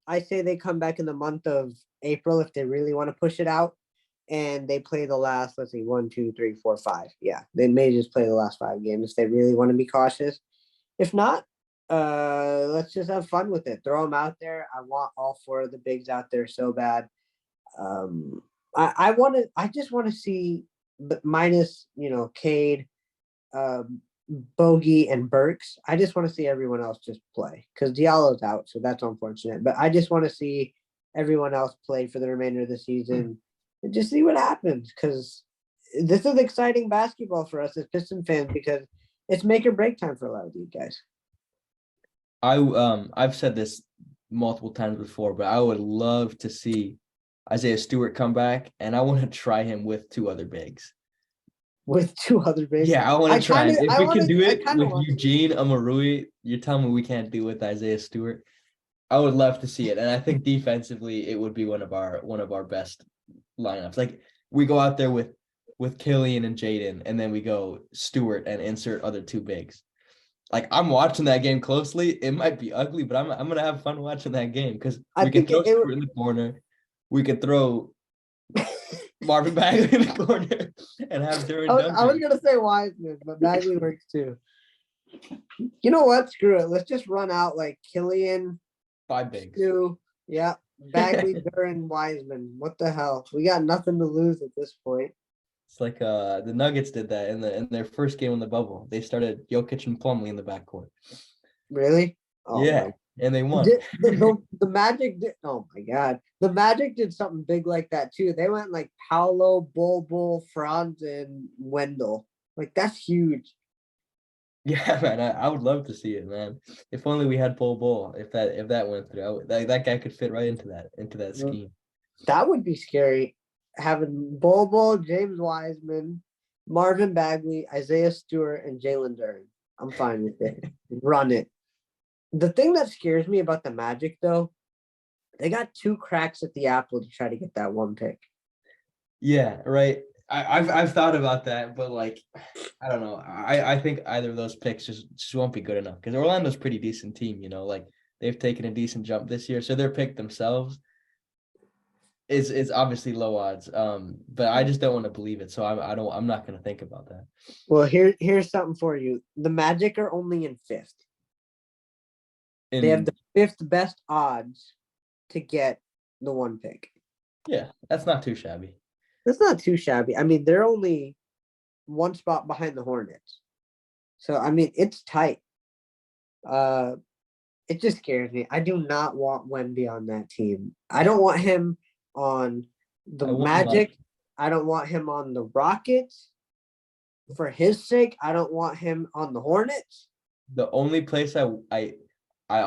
S1: I say they come back in the month of April if they really want to push it out. And they play the last, let's see, 1, 2, 3, 4, 5. Yeah, they may just play the last 5 games if they really want to be cautious. If not, let's just have fun with it. Throw them out there. I want all 4 of the bigs out there so bad. Um, I just want to see, minus Cade, Bogey, and Burks. I just want to see everyone else just play because Diallo's out, so that's unfortunate. But I just want to see everyone else play for the remainder of the season and just see what happens because this is exciting basketball for us as Piston fans because it's make or break time for a lot of these guys.
S2: I've said this multiple times before, but I would love to see Isaiah Stewart come back, and I want to try him with 2 other bigs.
S1: With 2 other bigs,
S2: Yeah, I want to try him. If we can do
S1: I
S2: it
S1: kind of
S2: with
S1: want to.
S2: Eugene Amarui, you're telling me we can't do it with Isaiah Stewart? I would love to see it, and I think defensively it would be one of our best lineups. Like we go out there with Killian and Jaden, and then we go Stewart and insert other 2 bigs. Like I'm watching that game closely. It might be ugly, but I'm gonna have fun watching that game because
S1: I
S2: we can
S1: think
S2: throw Stewart in the corner, we could throw Marvin Bagley in the corner, and have Duran
S1: I was
S2: Duncan.
S1: gonna say Wiseman, but Bagley works too. You know what? Screw it. Let's just run out like Killian,
S2: 5 bigs.
S1: Stu, yeah, Bagley, Duran, Wiseman. What the hell? We got nothing to lose at this point.
S2: It's like the Nuggets did that in their first game in the bubble. They started Jokic and Plumlee in the backcourt.
S1: Really? Oh
S2: Yeah,
S1: my.
S2: and they won.
S1: The Magic did. Oh my God. The Magic did something big like that too. They went like Paolo, Bol, Franz, and Wendell. Like that's huge.
S2: Yeah, man, I would love to see it, man. If only we had Bol. If that went through, that guy could fit right into that scheme.
S1: That would be scary. Having Bol, James Wiseman, Marvin Bagley, Isaiah Stewart, and Jalen Duren. I'm fine with it. Run it. The thing that scares me about the Magic, though, they got 2 cracks at the apple to try to get that 1 pick.
S2: Yeah, right. I've thought about that, but like, I don't know. I think either of those picks just won't be good enough because Orlando's a pretty decent team. Like they've taken a decent jump this year, so their pick themselves is obviously low odds. But I just don't want to believe it, so I'm not going to think about that.
S1: Well, here's something for you. The Magic are only in 5th. They have the 5th best odds to get the 1 pick.
S2: Yeah, that's not too shabby.
S1: That's not too shabby. I mean, they're only 1 spot behind the Hornets. So, I mean, it's tight. It just scares me. I do not want Wemby on that team. I don't want him on the Magic. I don't want him on the Rockets. For his sake, I don't want him on the Hornets.
S2: The only place I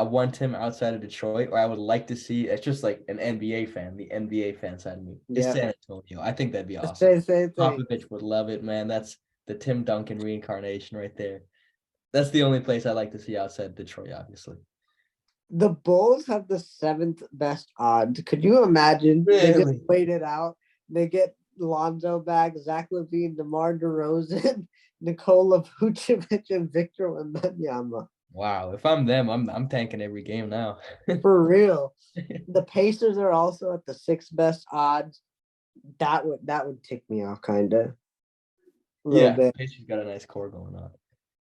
S2: want him outside of Detroit, or I would like to see, it's just like an NBA fan, the NBA fan side of me, is San Antonio. I think that'd be awesome. Popovich would love it, man. That's the Tim Duncan reincarnation right there. That's the only place I like to see outside Detroit, obviously.
S1: The Bulls have the 7th best odds. Could you imagine?
S2: Really?
S1: They just played it out. They get Lonzo back, Zach LaVine, DeMar DeRozan, Nikola Vucevic, and Victor Wembanyama.
S2: Wow, if I'm them, I'm tanking every game now.
S1: For real. The Pacers are also at the 6th best odds. That would tick me off kind of.
S2: Yeah,
S1: bit.
S2: Pacers got a nice core going on.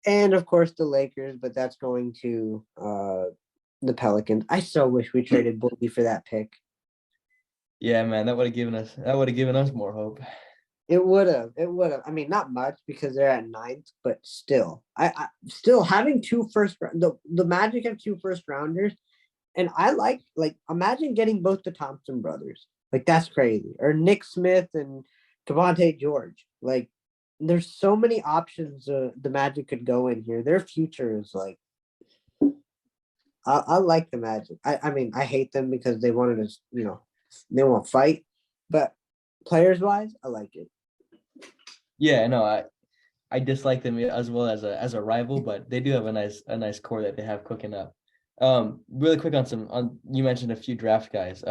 S1: And of course the Lakers, but that's going to the Pelicans. I so wish we traded Boogie for that pick.
S2: Yeah, man, that would have given us more hope.
S1: It would have. I mean, not much because they're at 9th, but still, I still having 2 first round. The Magic have 2 first rounders, and I like imagine getting both the Thompson brothers. Like that's crazy, or Nick Smith and Cavante George. Like there's so many options the Magic could go in here. Their future is like I like the Magic. I mean I hate them because they wanted to they won't fight, but players wise I like it.
S2: Yeah, no, I dislike them as well as a rival, but they do have a nice core that they have cooking up. Really quick on you mentioned a few draft guys.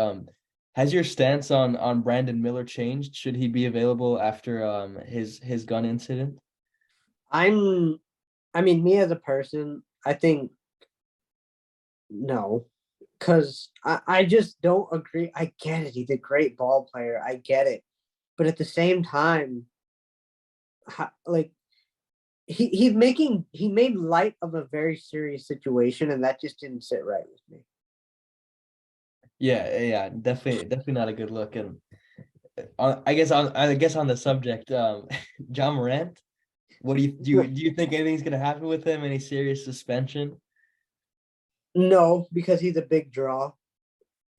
S2: Has your stance on Brandon Miller changed? Should he be available after his gun incident?
S1: I'm I mean me as a person, I think no. Because I just don't agree. I get it. He's a great ball player. I get it. But at the same time, like he made light of a very serious situation, and that just didn't sit right with me.
S2: Yeah, yeah, definitely not a good look. And I guess on the subject, John Morant. What do you think anything's gonna happen with him? Any serious suspension?
S1: No, because he's a big draw,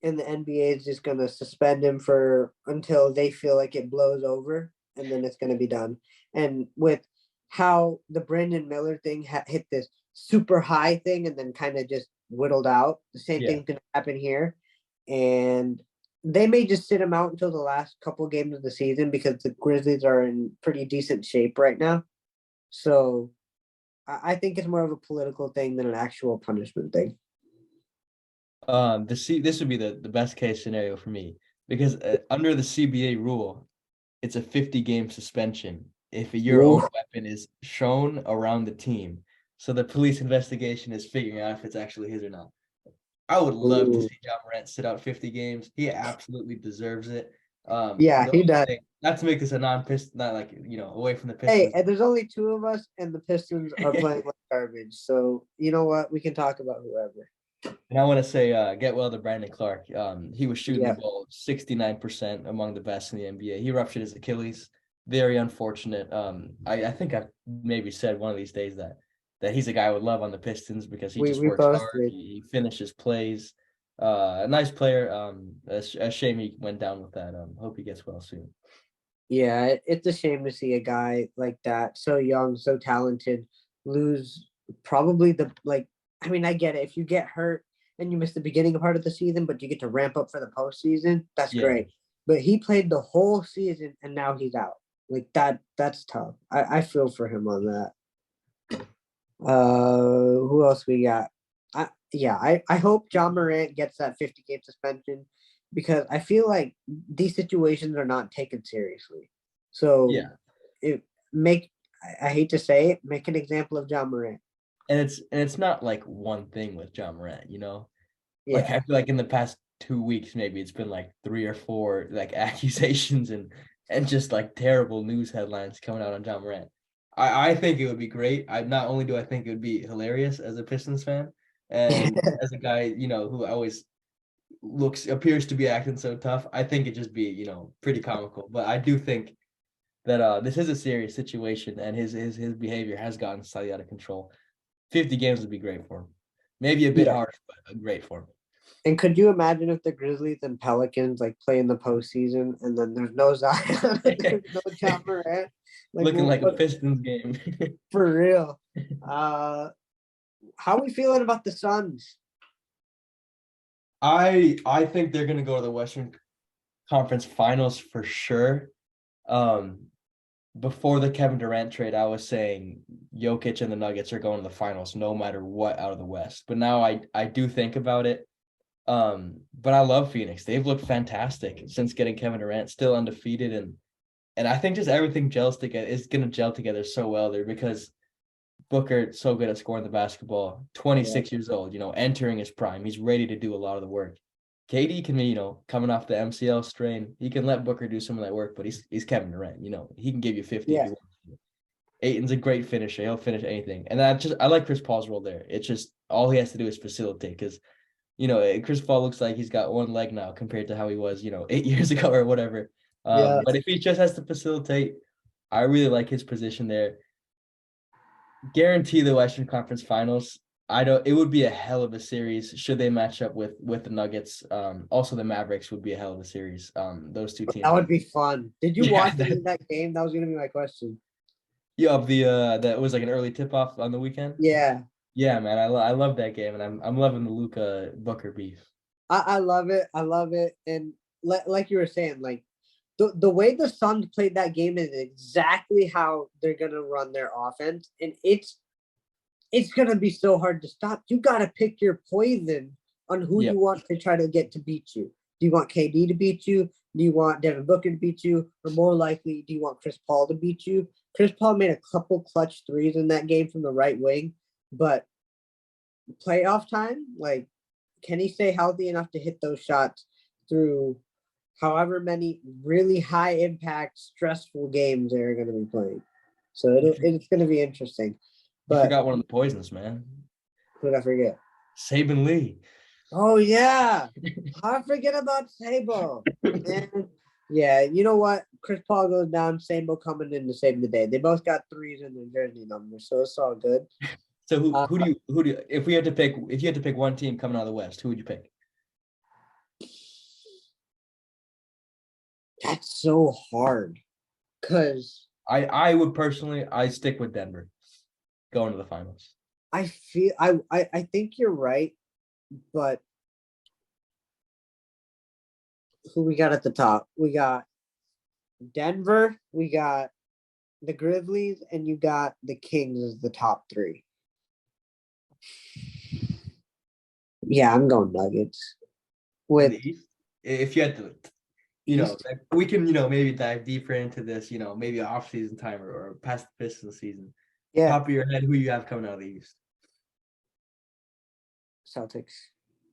S1: and the NBA is just gonna suspend him for until they feel like it blows over, and then it's gonna be done. And with how the Brandon Miller thing hit this super high thing, and then kind of just whittled out, the same
S2: Yeah.
S1: thing's gonna happen here, and they may just sit him out until the last couple games of the season because the Grizzlies are in pretty decent shape right now. So I think it's more of a political thing than an actual punishment thing.
S2: This would be the best case scenario for me because under the CBA rule, it's a 50 game suspension if your own
S1: Ooh.
S2: weapon is shown around the team. So the police investigation is figuring out if it's actually his or not. I would love to
S1: Ooh.
S2: see John Morant sit out 50 games. He absolutely deserves it.
S1: Yeah,
S2: The
S1: he
S2: only
S1: does.
S2: thing, not to make this a non-Piston, not like away from the
S1: Hey,
S2: Pistons.
S1: and there's only two of us, and the Pistons are playing like garbage. So you know what? We can talk about whoever.
S2: And I want to say, get well to Brandon Clark. He was shooting the
S1: Yeah,
S2: ball 69% among the best in the NBA. He ruptured his Achilles. Very unfortunate. I think I've maybe said one of these days that he's a guy I would love on the Pistons because he just
S1: we
S2: works
S1: both
S2: hard.
S1: did.
S2: He finishes plays. A nice player. A shame he went down with that. Hope he gets well soon.
S1: Yeah, it's a shame to see a guy like that, so young, so talented, lose probably the like. I mean, I get it. If you get hurt and you miss the beginning part of the season, but you get to ramp up for the postseason, that's
S2: Yeah.
S1: great. But he played the whole season and now he's out. Like that, that's tough. I feel for him on that. Who else we got? I hope John Morant gets that 50 game suspension because I feel like these situations are not taken seriously. So
S2: Yeah.
S1: it make I hate to say it, make an example of John Morant.
S2: And it's not like one thing with John Morant. Like I
S1: Yeah.
S2: feel like in the past 2 weeks, maybe it's been like three or four like accusations and just like terrible news headlines coming out on John Morant. I think it would be great. I not only do I think it would be hilarious as a Pistons fan and as a guy, who always appears to be acting so tough, I think it'd just be, pretty comical. But I do think that this is a serious situation and his behavior has gotten slightly out of control. 50 games would be great for him. Maybe a bit
S1: Yeah.
S2: harder, but great for him.
S1: And could you imagine if the Grizzlies and Pelicans like play in the postseason and then there's no Zion, there's no John Morant? Like
S2: Looking like a
S1: what
S2: Pistons game.
S1: for real? Uh how are we feeling about the Suns?
S2: I think they're gonna go to the Western Conference Finals for sure. Um, Before the Kevin Durant trade, I was saying Jokic and the Nuggets are going to the finals no matter what out of the West. But now I do think about it. But I love Phoenix. They've looked fantastic since getting Kevin Durant, still undefeated, and I think just everything gels together is gonna gel together so well there because Booker so good at scoring the basketball,
S1: Yeah.
S2: 26 years old, entering his prime. He's ready to do a lot of the work. KD can be, coming off the MCL strain, he can let Booker do some of that work, but he's Kevin Durant, he can give you 50 if
S1: Yeah.
S2: he wants to. Aiton's a great finisher. He'll finish anything. And I like Chris Paul's role there. It's just all he has to do is facilitate because Chris Paul looks like he's got one leg now compared to how he was, 8 years ago or whatever.
S1: Yeah.
S2: But if he just has to facilitate, I really like his position there. Guarantee the Western Conference Finals. I don't. It would be a hell of a series should they match up with the Nuggets. Also the Mavericks would be a hell of a series. Those two
S1: That
S2: teams
S1: would
S2: have.
S1: be fun. Did you
S2: Yeah,
S1: watch any of that game? That was gonna be my question.
S2: Yeah, of the that was like an early tip off on the weekend.
S1: Yeah,
S2: Yeah, man, I love that game, and I'm loving the Luka Booker beef.
S1: I love it. I love it. And like you were saying, like the way the Suns played that game is exactly how they're gonna run their offense, and it's gonna be so hard to stop. You gotta pick your poison on who
S2: Yep.
S1: you want to try to get to beat you. Do you want KD to beat you? Do you want Devin Booker to beat you? Or more likely, do you want Chris Paul to beat you? Chris Paul made a couple clutch threes in that game from the right wing, but playoff time, like, can he stay healthy enough to hit those shots through however many really high impact, stressful games they're going to be playing? So it's going to be interesting.
S2: You
S1: But
S2: forgot one of the poisons, man.
S1: who did I forget?
S2: Saban Lee.
S1: Oh yeah, I forget about Sabo. And yeah, you know what? Chris Paul goes down. Sabo coming in to save the day. They both got threes in their jersey numbers, so it's all good.
S2: So
S1: Uh,
S2: who do you, if you had to pick one team coming out of the West, who would you pick?
S1: that's so hard because
S2: I would personally I stick with Denver going to the finals.
S1: I feel I think you're right, but who we got at the top? We got Denver, we got the Grizzlies, and you got the Kings as the top three. Yeah, I'm going Nuggets.
S2: In
S1: With
S2: the East, if you had to,
S1: East,
S2: like, we can, maybe dive deeper into this, maybe off season time or past the Pistons season.
S1: yeah,
S2: Top of your head, who you have coming out of the East?
S1: Celtics.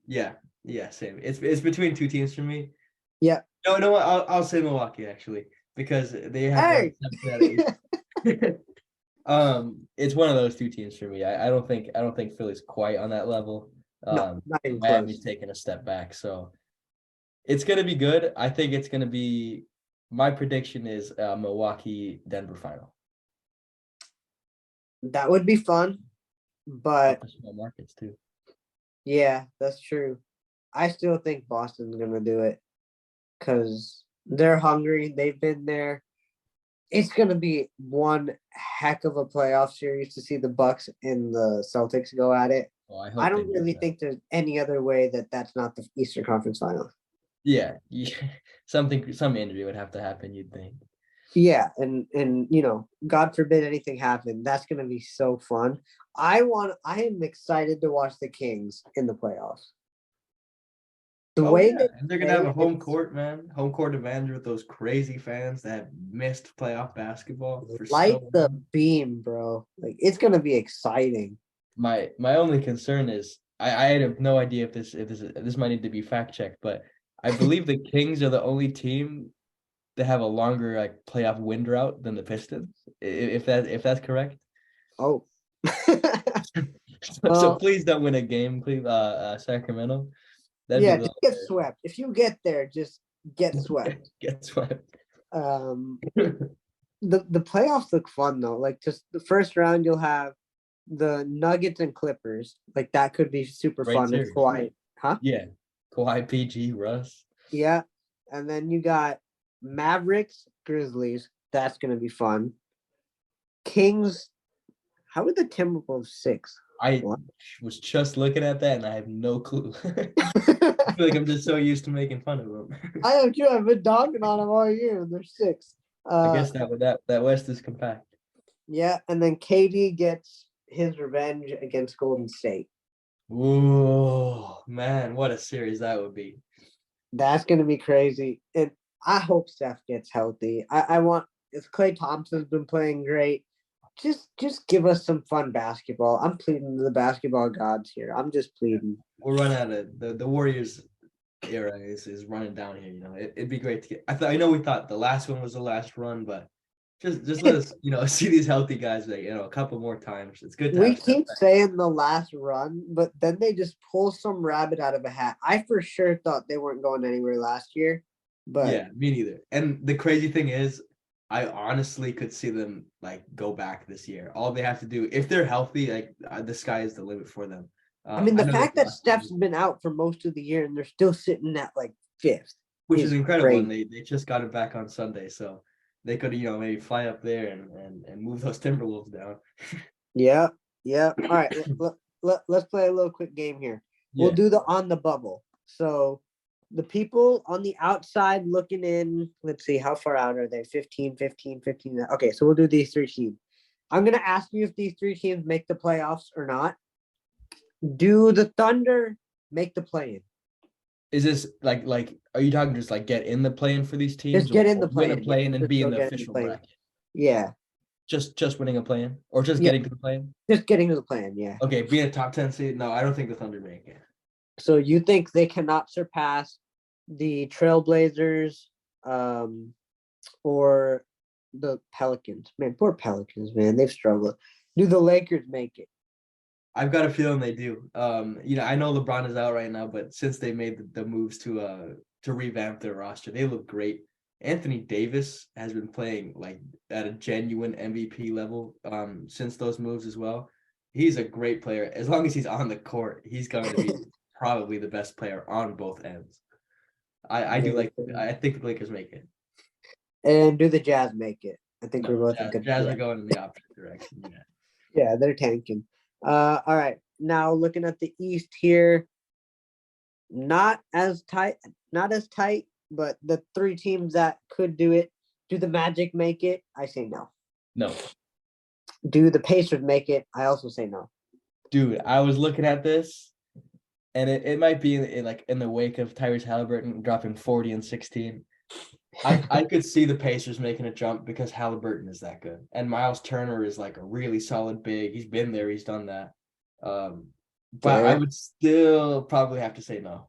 S2: Yeah, yeah, same. It's between two teams for me.
S1: Yeah.
S2: No, what? I'll say Milwaukee actually because they have won
S1: Hey.
S2: 7 out of 8. It's one of those two teams for me. I don't think Philly's quite on that level.
S1: No, not even
S2: Miami's
S1: close.
S2: taking a step back, so it's gonna be good. I think it's gonna be. My prediction is Milwaukee Denver final.
S1: That would be fun, but
S2: Upper small markets too.
S1: yeah, that's true. I still think Boston's gonna do it because they're hungry. They've been there. It's gonna be one heck of a playoff series to see the Bucks and the Celtics go at it.
S2: Well, I
S1: I
S2: hope they
S1: don't
S2: do
S1: really
S2: that.
S1: think there's any other way that that's not the Eastern Conference Final.
S2: Yeah, yeah. Some injury would have to happen. You'd think.
S1: Yeah, and God forbid anything happen. That's gonna be so fun. I am excited to watch the Kings in the playoffs. The
S2: Oh
S1: way
S2: yeah,
S1: they
S2: and they're gonna have
S1: play,
S2: a home court, man. Home court advantage with those crazy fans that have missed playoff basketball for
S1: light
S2: so
S1: the
S2: long.
S1: beam, bro. Like it's gonna be exciting.
S2: My only concern is I have no idea if this might need to be fact checked, but I believe the Kings are the only team that have a longer like playoff win drought than the Pistons. If that's correct.
S1: Oh.
S2: So
S1: Well,
S2: please don't win a game, please, Sacramento. That'd be a
S1: yeah,
S2: little
S1: just get swept. If you get there, just get swept.
S2: guess what?
S1: Um, the playoffs look fun though. Like just the first round, you'll have the Nuggets and Clippers. Like that could be super
S2: Great
S1: fun if
S2: series.
S1: Kawhi, huh?
S2: Yeah. Kawhi, PG, Russ.
S1: Yeah, and then you got Mavericks, Grizzlies. That's gonna be fun. Kings. How are the Timberwolves six?
S2: I
S1: What?
S2: was just looking at that and I have no clue. I feel like I'm just so used to making fun of them.
S1: I am too. I've been dogging on them all year. They're six.
S2: I guess that West is compact.
S1: Yeah, and then KD gets his revenge against Golden State.
S2: Ooh, man, what a series that would be.
S1: That's gonna be crazy. And I hope Steph gets healthy. I want if Klay Thompson's been playing great. Just give us some fun basketball. I'm pleading to the basketball gods here. I'm just pleading.
S2: We're running out of the Warriors era is running down here. It'd be great to get. I know we thought the last one was the last run, but just let us see these healthy guys like a couple more times. It's good to
S1: We
S2: have Steph
S1: keep
S2: back.
S1: saying the last run, but then they just pull some rabbit out of a hat. I for sure thought they weren't going anywhere last year, but
S2: Yeah, me neither. And the crazy thing is, I honestly could see them like go back this year. All they have to do, if they're healthy, like the sky is the limit for them.
S1: I mean
S2: I
S1: the
S2: know
S1: fact
S2: they
S1: that
S2: lost,
S1: Steph's been out for most of the year and they're still sitting at like fifth
S2: which is
S1: is
S2: incredible, and
S1: great.
S2: they just got it back on Sunday. So they could, maybe fly up there and move those Timberwolves down.
S1: Yeah, yeah. All right, let's play a little quick game here. We'll
S2: Yeah.
S1: do the on the bubble. So the people on the outside looking in, let's see, how far out are they? 15, 15, 15. Okay, so we'll do these three teams. I'm going to ask you if these three teams make the playoffs or not. Do the Thunder make the play-in?
S2: Is this like are you talking just like get in the play-in for these teams
S1: Just
S2: or,
S1: get in
S2: or
S1: the
S2: win a
S1: play-in. Yeah,
S2: play-in and
S1: just
S2: be
S1: go
S2: in the
S1: get in the
S2: official
S1: play-in.
S2: bracket?
S1: Yeah,
S2: Just winning a play-in or just
S1: yeah,
S2: getting to the play-in?
S1: just getting to the play-in. Yeah.
S2: Okay, being a top 10 seed. No, I don't think the Thunder make it.
S1: So you think they cannot surpass the Trailblazers, or the Pelicans? Man, poor Pelicans, man. They've struggled. Do the Lakers make it?
S2: I've got a feeling they do. I know LeBron is out right now, but since they made the moves to revamp their roster, they look great. Anthony Davis has been playing like at a genuine MVP level since those moves as well. He's a great player. As long as he's on the court, he's going to be probably the best player on both ends. I think the Lakers make it.
S1: And do the Jazz make it? I think we're
S2: No,
S1: both in
S2: Jazz,
S1: good.
S2: Jazz
S1: Yeah,
S2: are going in the opposite direction. Yeah.
S1: yeah, they're tanking. All right. Now looking at the East here, not as tight, but the three teams that could do it. Do the Magic make it? I say no.
S2: No.
S1: Do the Pacers make it? I also say no.
S2: Dude, I was looking at this and it might be in the wake of Tyrese Halliburton dropping 40 and 16. I could see the Pacers making a jump because Halliburton is that good. And Miles Turner is like a really solid big. He's been there, he's done that. But I
S1: Fair.
S2: would still probably have to say no.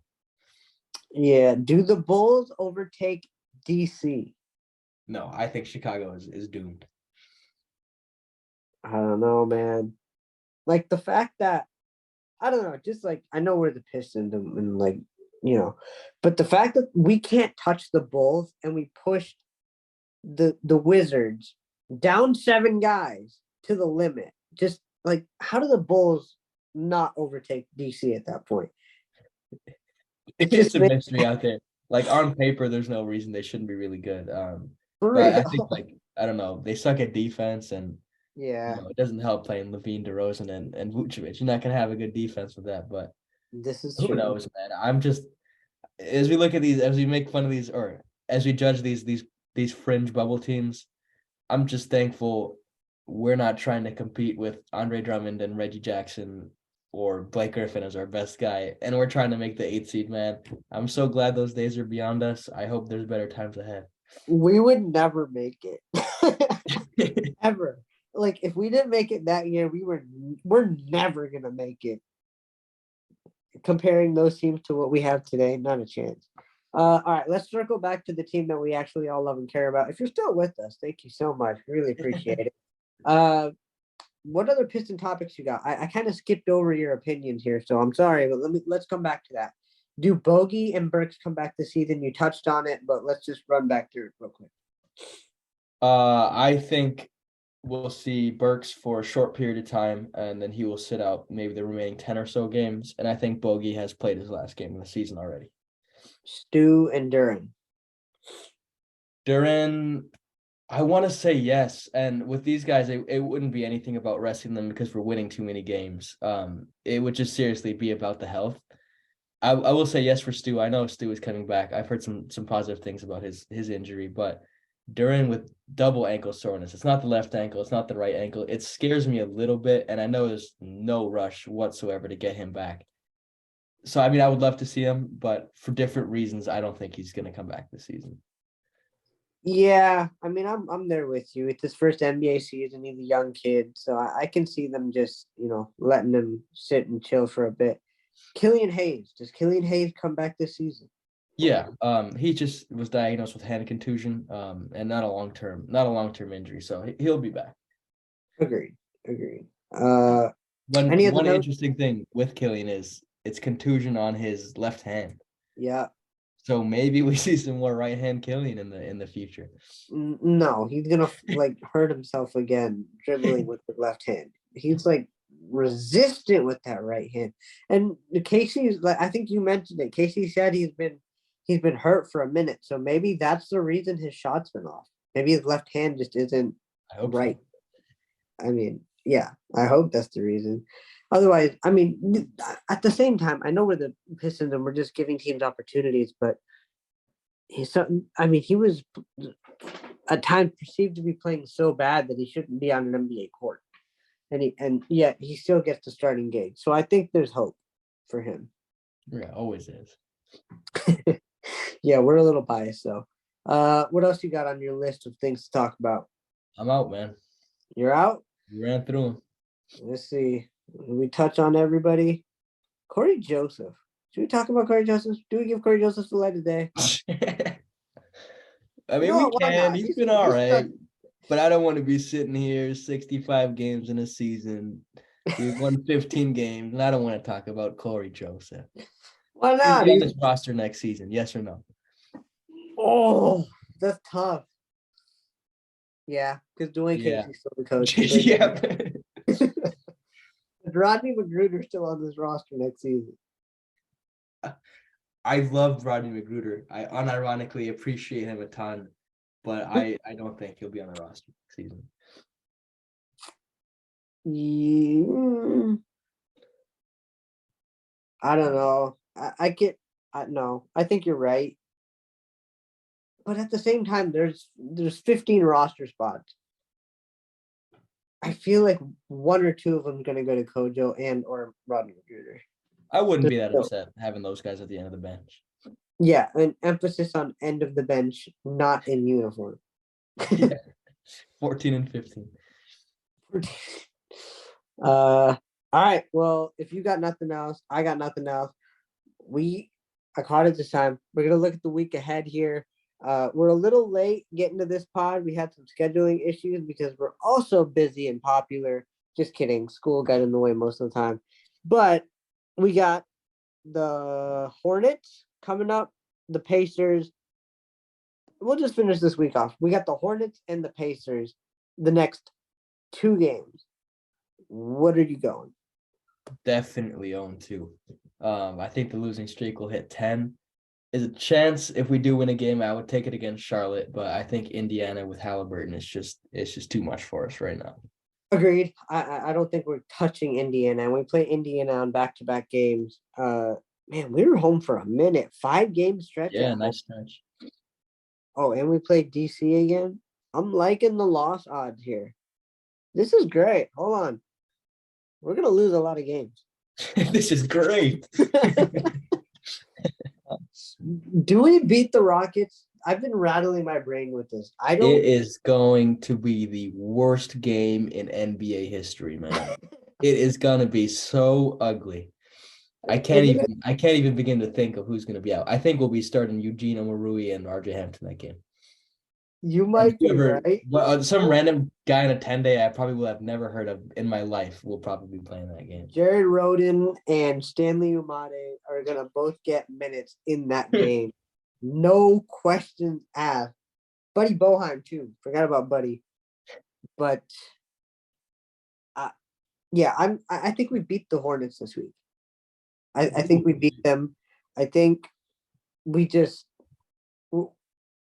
S1: Yeah. Do the Bulls overtake DC?
S2: No, I think Chicago is doomed.
S1: I don't know, man. Like the fact that I don't know, just like I know we're the Pistons and like, but the fact that we can't touch the Bulls and we pushed the Wizards down 7 guys to the limit. Just like how do the Bulls not overtake DC at that point? It
S2: It's
S1: just
S2: a
S1: makes
S2: mystery out there. Like on paper, there's no reason they shouldn't be really good.
S1: for
S2: But I
S1: real.
S2: think I don't know, they suck at defense and
S1: Yeah,
S2: it doesn't help playing Levine, DeRozan, and Vucevic. You're not gonna have a good defense with that, but
S1: this is
S2: who
S1: true.
S2: knows, man? I'm just as we look at these, as we make fun of these, or as we judge these fringe bubble teams, I'm just thankful we're not trying to compete with Andre Drummond and Reggie Jackson or Blake Griffin as our best guy, and we're trying to make the 8th seed, man. I'm so glad those days are beyond us. I hope there's better times ahead.
S1: We would never make it. Ever. Like if we didn't make it that year, we're never gonna make it. Comparing those teams to what we have today, not a chance. All right, let's circle back to the team that we actually all love and care about. If you're still with us, thank you so much. Really appreciate it. What other Piston topics you got? I kind of skipped over your opinions here, so I'm sorry, but let's come back to that. Do Bogey and Burks come back this season? You touched on it, but let's just run back through it real quick.
S2: I think we'll see Burks for a short period of time, and then he will sit out maybe the remaining 10 or so games. And I think Bogey has played his last game of the season already.
S1: Stu and Duran.
S2: Duran, I want to say yes. And with these guys, it wouldn't be anything about resting them because we're winning too many games. It would just seriously be about the health. I will say yes for Stu. I know Stu is coming back. I've heard some positive things about his injury, but Duran with double ankle soreness. It's not the left ankle. It's not the right ankle. It scares me a little bit, and I know there's no rush whatsoever to get him back. So, I mean, I would love to see him, but for different reasons, I don't think he's going to come back this season.
S1: Yeah, I mean, I'm there with you. It's his first NBA season. He's a young kid, so I can see them just letting him sit and chill for a bit. Killian Hayes. Does Killian Hayes come back this season?
S2: Yeah, he just was diagnosed with hand contusion, and not a long term injury, so he'll be back.
S1: Agreed. Any other
S2: One
S1: notes?
S2: interesting thing with Killian is it's contusion on his left hand.
S1: Yeah.
S2: So maybe we see some more right hand Killian in the future.
S1: No, he's gonna hurt himself again dribbling with the left hand. He's like resistant with that right hand. And Casey's like, I think you mentioned it. Casey said he's been hurt for a minute, so maybe that's the reason his shot's been off. Maybe his left hand just isn't
S2: I hope
S1: right.
S2: so.
S1: I mean, yeah, I hope that's the reason. Otherwise, I mean, at the same time, I know we're the Pistons and we're just giving teams opportunities, but he's something. I mean, he was at times perceived to be playing so bad that he shouldn't be on an NBA court, and yet he still gets the starting gig. So I think there's hope for him.
S2: Yeah, always is.
S1: Yeah, we're a little biased though. What else you got on your list of things to talk about?
S2: I'm out, man.
S1: You're out.
S2: We ran through them.
S1: Let's see. We touch on everybody. Corey Joseph. Should we talk about Corey Joseph? Do we give Corey Joseph the light of day?
S2: I
S1: You
S2: mean,
S1: know
S2: we
S1: what? Why
S2: can.
S1: not?
S2: He's been all
S1: He's
S2: right,
S1: done.
S2: but I don't want to be sitting here 65 games in a season. We've won 15 games, and I don't want to talk about Corey Joseph.
S1: Why
S2: He'll
S1: not?
S2: be on this roster next season, yes or no?
S1: Oh, that's tough. Yeah, because Dwayne
S2: Yeah.
S1: Casey's still the coach.
S2: Yeah.
S1: Rodney McGruder still on this roster next season.
S2: I loved Rodney McGruder. I unironically appreciate him a ton, but I don't think he'll be on the roster next season.
S1: Yeah, I don't know. No, I think you're right. But at the same time, there's 15 roster spots. I feel like one or two of them going to go to Kojo and or Rodney McGruder.
S2: I wouldn't be that upset having those guys at the end of the bench.
S1: Yeah, an emphasis on end of the bench, not in uniform.
S2: Yeah. 14 and 15.
S1: All right. Well, if you got nothing else, I got nothing else. I caught it this time. We're gonna look at the week ahead here. We're a little late getting to this pod. We had some scheduling issues because we're also busy and popular. Just kidding. School got in the way most of the time. But we got the Hornets coming up, the Pacers. We'll just finish this week off. We got the Hornets and the Pacers the next 2 games. What are you going?
S2: Definitely own 2. I think the losing streak will hit 10. Is a chance if we do win a game, I would take it against Charlotte, but I think Indiana with Halliburton is just too much for us right now.
S1: Agreed. I don't think we're touching Indiana. And we play Indiana on back-to-back games. Man, we were home for a minute. 5-game stretch.
S2: Yeah, nice stretch.
S1: Oh, and we played DC again. I'm liking the loss odds here. This is great. Hold on. We're gonna lose a lot of games.
S2: This is great.
S1: Do we beat the Rockets? I've been rattling my brain with this.
S2: It is going to be the worst game in NBA history, man. It is gonna be so ugly. I can't even begin to think of who's gonna be out. I think we'll be starting Eugene Omarui and RJ Hampton that game.
S1: You might be right.
S2: Well, some random guy in a 10-day I probably will have never heard of in my life will probably be playing that game.
S1: Jared Roden and Stanley Umade are going to both get minutes in that game. No questions asked. Buddy Boheim, too. Forgot about Buddy. But, yeah, I think we beat the Hornets this week. I think we beat them. I think we just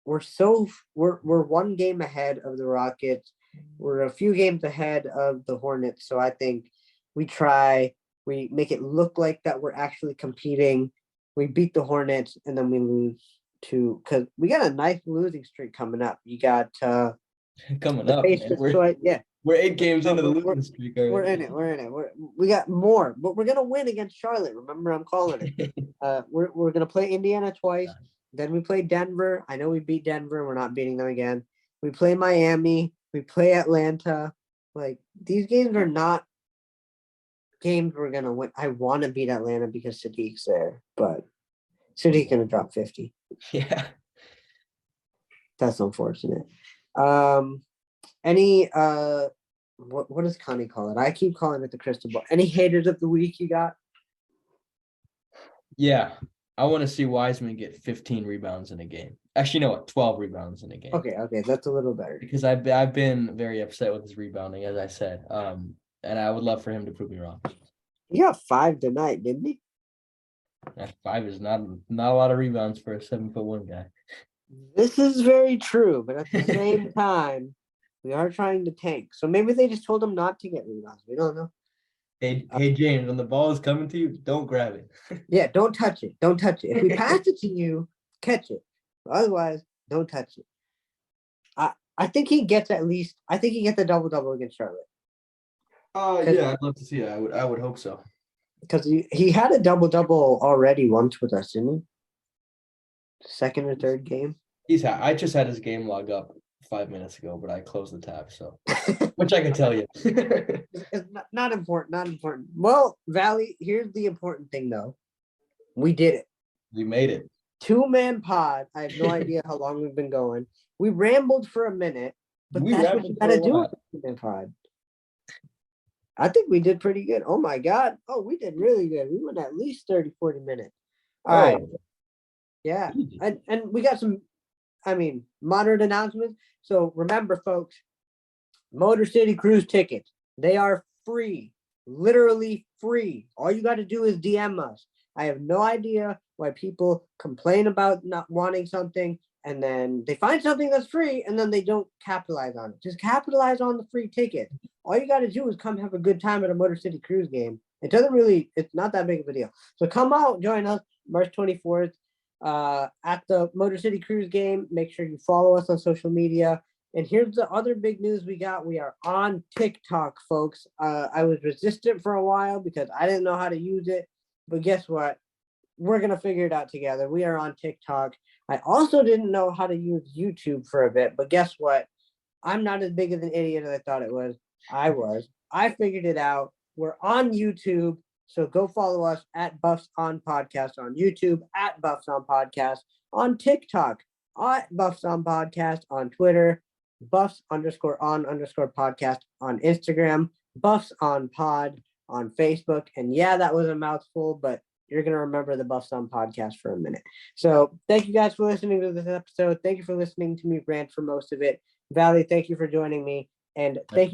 S1: we're 1 game ahead of the Rockets. We're a few games ahead of the Hornets. So I think we make it look like that we're actually competing. We beat the Hornets and then we lose because we got a nice losing streak coming up. You got
S2: coming up. We're 8 games into the losing streak already.
S1: We're in it. We got more, but we're gonna win against Charlotte. Remember, I'm calling it. We're gonna play Indiana twice. Then we play Denver. I know we beat Denver. We're not beating them again. We play Miami. We play Atlanta. Like, these games are not games we're gonna win. I want to beat Atlanta because Sadiq's there, but Sadiq's gonna drop 50.
S2: Yeah,
S1: that's unfortunate. What does Connie call it? I keep calling it the crystal ball. Any haters of the week you got?
S2: Yeah, I want to see Wiseman get 15 rebounds in a game. Actually, you know what? 12 rebounds in a game.
S1: Okay, that's a little better.
S2: Because I've been very upset with his rebounding, as I said. And I would love for him to prove me wrong.
S1: He got 5 tonight, didn't he?
S2: That 5 is not a lot of rebounds for a 7'1" guy.
S1: This is very true, but at the same time, we are trying to tank. So maybe they just told him not to get rebounds. We don't know.
S2: Hey, James, when the ball is coming to you, don't grab it.
S1: Yeah, don't touch it. Don't touch it. If we pass it to you, catch it. Otherwise, don't touch it. I think he gets at least. I think he gets a double against Charlotte.
S2: Yeah, I'd love to see it. I would hope so.
S1: Because he had a double already once with us, didn't he? Second or third game.
S2: I just had his game log up 5 minutes ago, but I closed the tab, so which I can tell you.
S1: It's not important. Not important. Well, Valley, here's the important thing, though. We did it.
S2: We made it.
S1: 2-man pod. I have no idea how long we've been going. We rambled for a minute, but that's what you gotta do with a 2-man pod. I think we did pretty good. Oh my God. Oh, we did really good. We went at least 30, 40 minutes. All right. Yeah. And we got some, modern announcements. So remember, folks, Motor City Cruise tickets, they are free, literally free. All you got to do is DM us. I have no idea why people complain about not wanting something and then they find something that's free and then they don't capitalize on it. Just capitalize on the free ticket. All you got to do is come have a good time at a Motor City Cruise game. It's not that big of a deal. So come out, join us March 24th at the Motor City Cruise game. Make sure you follow us on social media. And here's the other big news we got. We are on TikTok, folks. I was resistant for a while because I didn't know how to use it. But guess what? We're going to figure it out together. We are on TikTok. I also didn't know how to use YouTube for a bit. But guess what? I'm not as big of an idiot as I thought it was. I figured it out. We're on YouTube. So go follow us at Buffs on Podcast on YouTube, at Buffs on Podcast on TikTok, at Buffs on Podcast on Twitter, Buffs_on_podcast on Instagram, Buffs on Pod on Facebook. And yeah, that was a mouthful, but you're going to remember the Buffs on Podcast for a minute. So thank you guys for listening to this episode. Thank you for listening to me rant for most of it. Valley, thank you for joining me. And thank you.